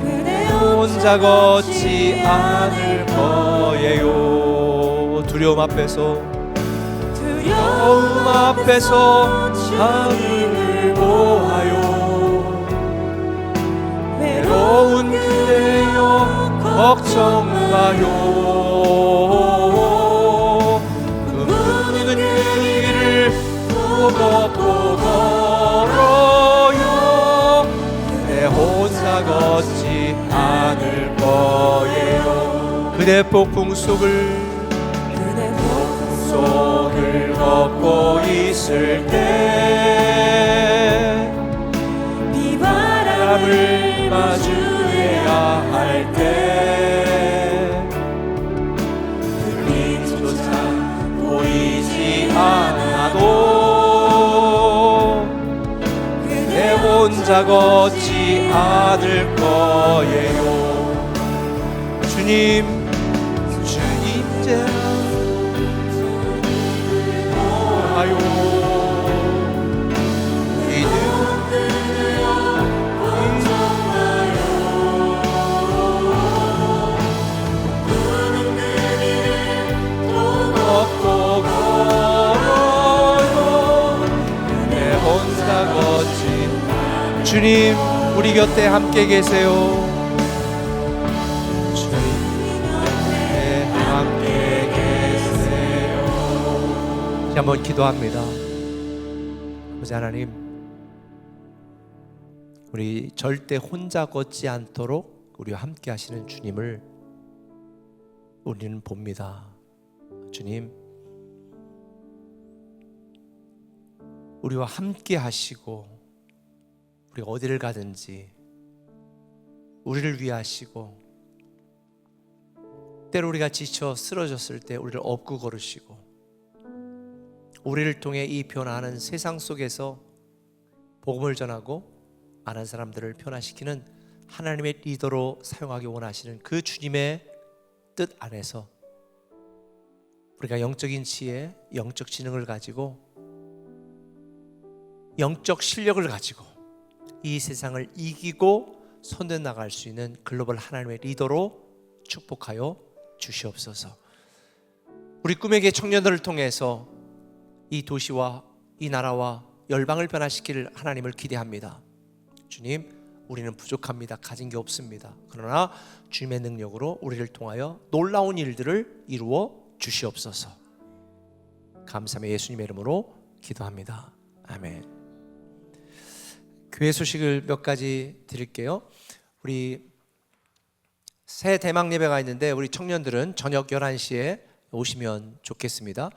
E: 그대 혼자 걷지 않을 거예요. 두려움 앞에서 하늘을 보아요. 외로운 그대여 걱정 마요. 그 묻는 길을 걷고 걸어요. 그대 혼자 걷지 않을 거예요. 그대 폭풍 속을 걷고 있을 때 비바람을 마주해야 할 때 불빛조차 보이지 않아도 그대 혼자 걷지 않을 거예요. 주님 이제 믿음으로 주님 우리 곁에 함께 계세요. 주님 곁에 함께 계세요. 이제 한번 기도합니다. 아버지 하나님, 우리 절대 혼자 걷지 않도록 우리와 함께 하시는 주님을 우리는 봅니다. 주님, 우리와 함께 하시고 우리가 어디를 가든지 우리를 위해 하시고, 때로 우리가 지쳐 쓰러졌을 때 우리를 업고 걸으시고, 우리를 통해 이 변화하는 세상 속에서 복음을 전하고 많은 사람들을 변화시키는 하나님의 리더로 사용하기 원하시는 그 주님의 뜻 안에서 우리가 영적인 지혜, 영적 지능을 가지고, 영적 실력을 가지고 이 세상을 이기고 선대 나갈 수 있는 글로벌 하나님의 리더로 축복하여 주시옵소서. 우리 꿈에게 청년들을 통해서 이 도시와 이 나라와 열방을 변화시킬 하나님을 기대합니다. 주님, 우리는 부족합니다. 가진 게 없습니다. 그러나 주님의 능력으로 우리를 통하여 놀라운 일들을 이루어 주시옵소서. 감사하며 예수님의 이름으로 기도합니다. 아멘. 교회 소식을 몇 가지 드릴게요. 우리 새 대망 예배가 있는데 우리 청년들은 저녁 11시에 오시면 좋겠습니다.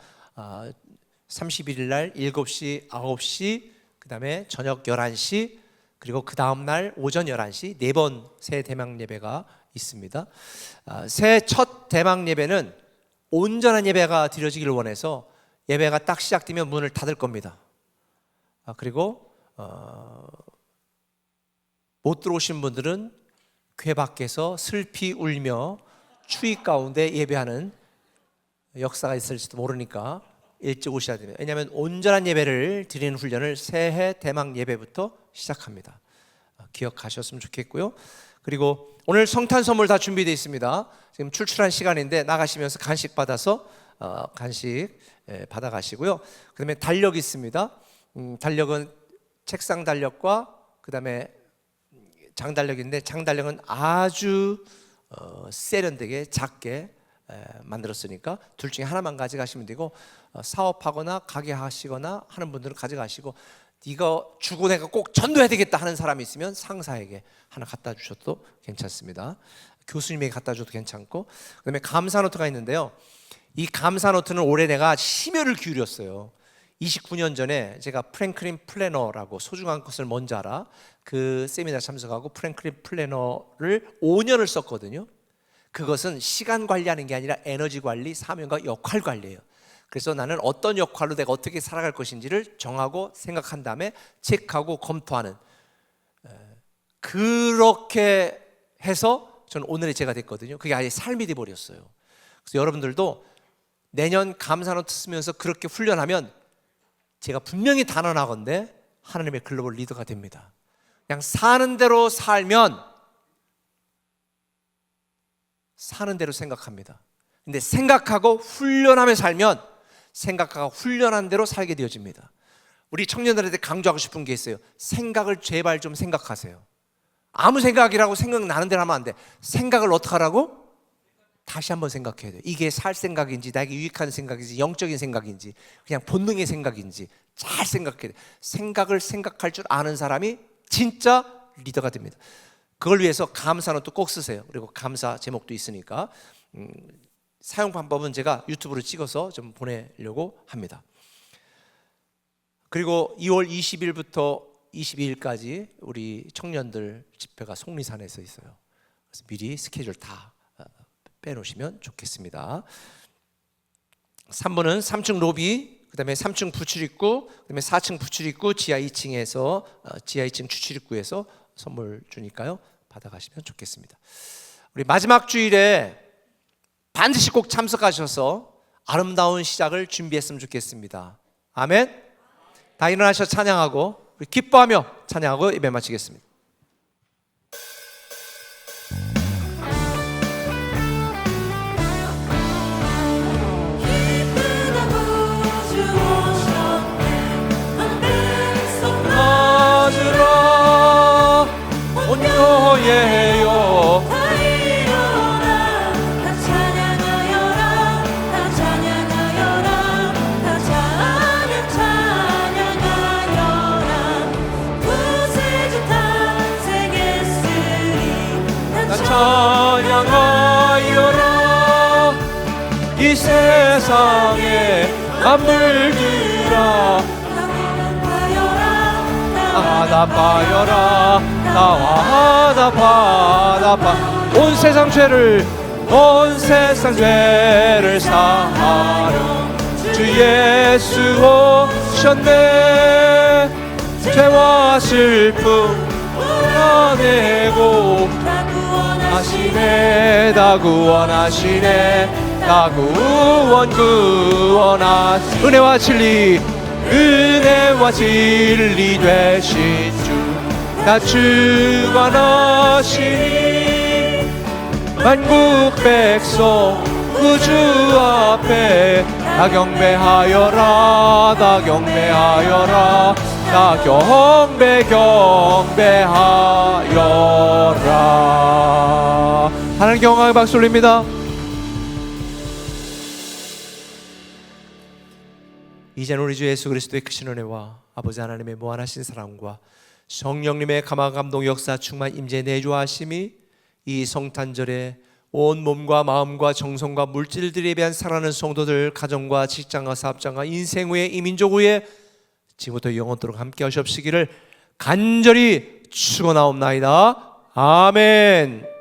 E: 31일 날 7시, 9시, 그 다음에 저녁 11시, 그리고 그 다음날 오전 11시 4번 새 대망 예배가 있습니다. 새 첫 대망 예배는 온전한 예배가 드려지기를 원해서 예배가 딱 시작되면 문을 닫을 겁니다. 그리고 못 들어오신 분들은 궤 밖에서 슬피 울며 추위 가운데 예배하는 역사가 있을지도 모르니까 일찍 오셔야 됩니다. 왜냐하면 온전한 예배를 드리는 훈련을 새해 대망 예배부터 시작합니다. 기억하셨으면 좋겠고요. 그리고 오늘 성탄 선물 다 준비되어 있습니다. 지금 출출한 시간인데 나가시면서 간식 받아서 간식 받아가시고요. 그 다음에 달력 있습니다. 달력은 책상 달력과 그 다음에 장달력인데, 장달력은 아주 세련되게 작게 만들었으니까 둘 중에 하나만 가져가시면 되고, 사업하거나 가게 하시거나 하는 분들은 가져가시고, 이거 주고 내가 꼭 전도해야 되겠다 하는 사람이 있으면 상사에게 하나 갖다 주셔도 괜찮습니다. 교수님에게 갖다 줘도 괜찮고, 그 다음에 감사 노트가 있는데요. 이 감사 노트는 올해 내가 심혈을 기울였어요. 29년 전에 제가 프랭클린 플래너라고, 소중한 것을 먼저 알아, 그 세미나 참석하고 프랭클린 플래너를 5년을 썼거든요. 그것은 시간 관리하는 게 아니라 에너지 관리, 사명과 역할 관리예요. 그래서 나는 어떤 역할로 내가 어떻게 살아갈 것인지를 정하고 생각한 다음에 체크하고 검토하는, 그렇게 해서 저는 오늘의 제가 됐거든요. 그게 아예 삶이 돼버렸어요. 그래서 여러분들도 내년 감사노트 쓰면서 그렇게 훈련하면 제가 분명히 단언하건대 하나님의 글로벌 리더가 됩니다. 그냥 사는 대로 살면 사는 대로 생각합니다. 근데 생각하고 훈련하며 살면 생각하고 훈련한 대로 살게 되어집니다. 우리 청년들한테 강조하고 싶은 게 있어요. 생각을 제발 좀 생각하세요. 아무 생각이라고 생각나는 대로 하면 안 돼. 생각을 어떻게 하라고? 다시 한번 생각해야 돼요. 이게 살 생각인지 나에게 유익한 생각인지 영적인 생각인지 그냥 본능의 생각인지 잘 생각해야 돼요. 생각을 생각할 줄 아는 사람이 진짜 리더가 됩니다. 그걸 위해서 감사노트 꼭 쓰세요. 그리고 감사 제목도 있으니까 사용 방법은 제가 유튜브로 찍어서 좀 보내려고 합니다. 그리고 2월 20일부터 22일까지 우리 청년들 집회가 속리산에서 있어요. 그래서 미리 스케줄 다 빼놓으시면 좋겠습니다. 3번은 3층 로비, 그 다음에 3층 부출입구, 그 다음에 4층 부출입구, 지하 2층에서 지하 2층 주출입구에서 선물 주니까요, 받아가시면 좋겠습니다. 우리 마지막 주일에 반드시 꼭 참석하셔서 아름다운 시작을 준비했으면 좋겠습니다. 아멘. 다 일어나셔 찬양하고 우리 기뻐하며 찬양하고 예배 마치겠습니다.
C: 맞으라
E: 너예요.
C: 다 이루어라 다 찬양하여라 다 찬양하여라 다 찬양하여라 구세주 탄생했으니 다
E: 찬양하여라. 이 세상에 만물들아 나답하여라 나와 나답하 온 세상 죄를 사하려 주 예수 오셨네. 죄와 슬픔 풀어내고 구원하시네 다 구원하시네 은혜와 진리 되신 주 나 주관하시니 만국 백성 구주 앞에 다 경배하여라 경배하여라. 하나님 경악의 박수 올립니다. 이제는 우리 주 예수 그리스도의 크신 은혜와 아버지 하나님의 무한하신 사랑과 성령님의 감화 감동 역사 충만 임재 내주하심이 이 성탄절에 온 몸과 마음과 정성과 물질들에 대한 사랑하는 성도들 가정과 직장과 사업장과 인생 후에 이민족 후에 지금부터 영원토록 함께 하시옵시기를 간절히 축원하옵나이다. 아멘.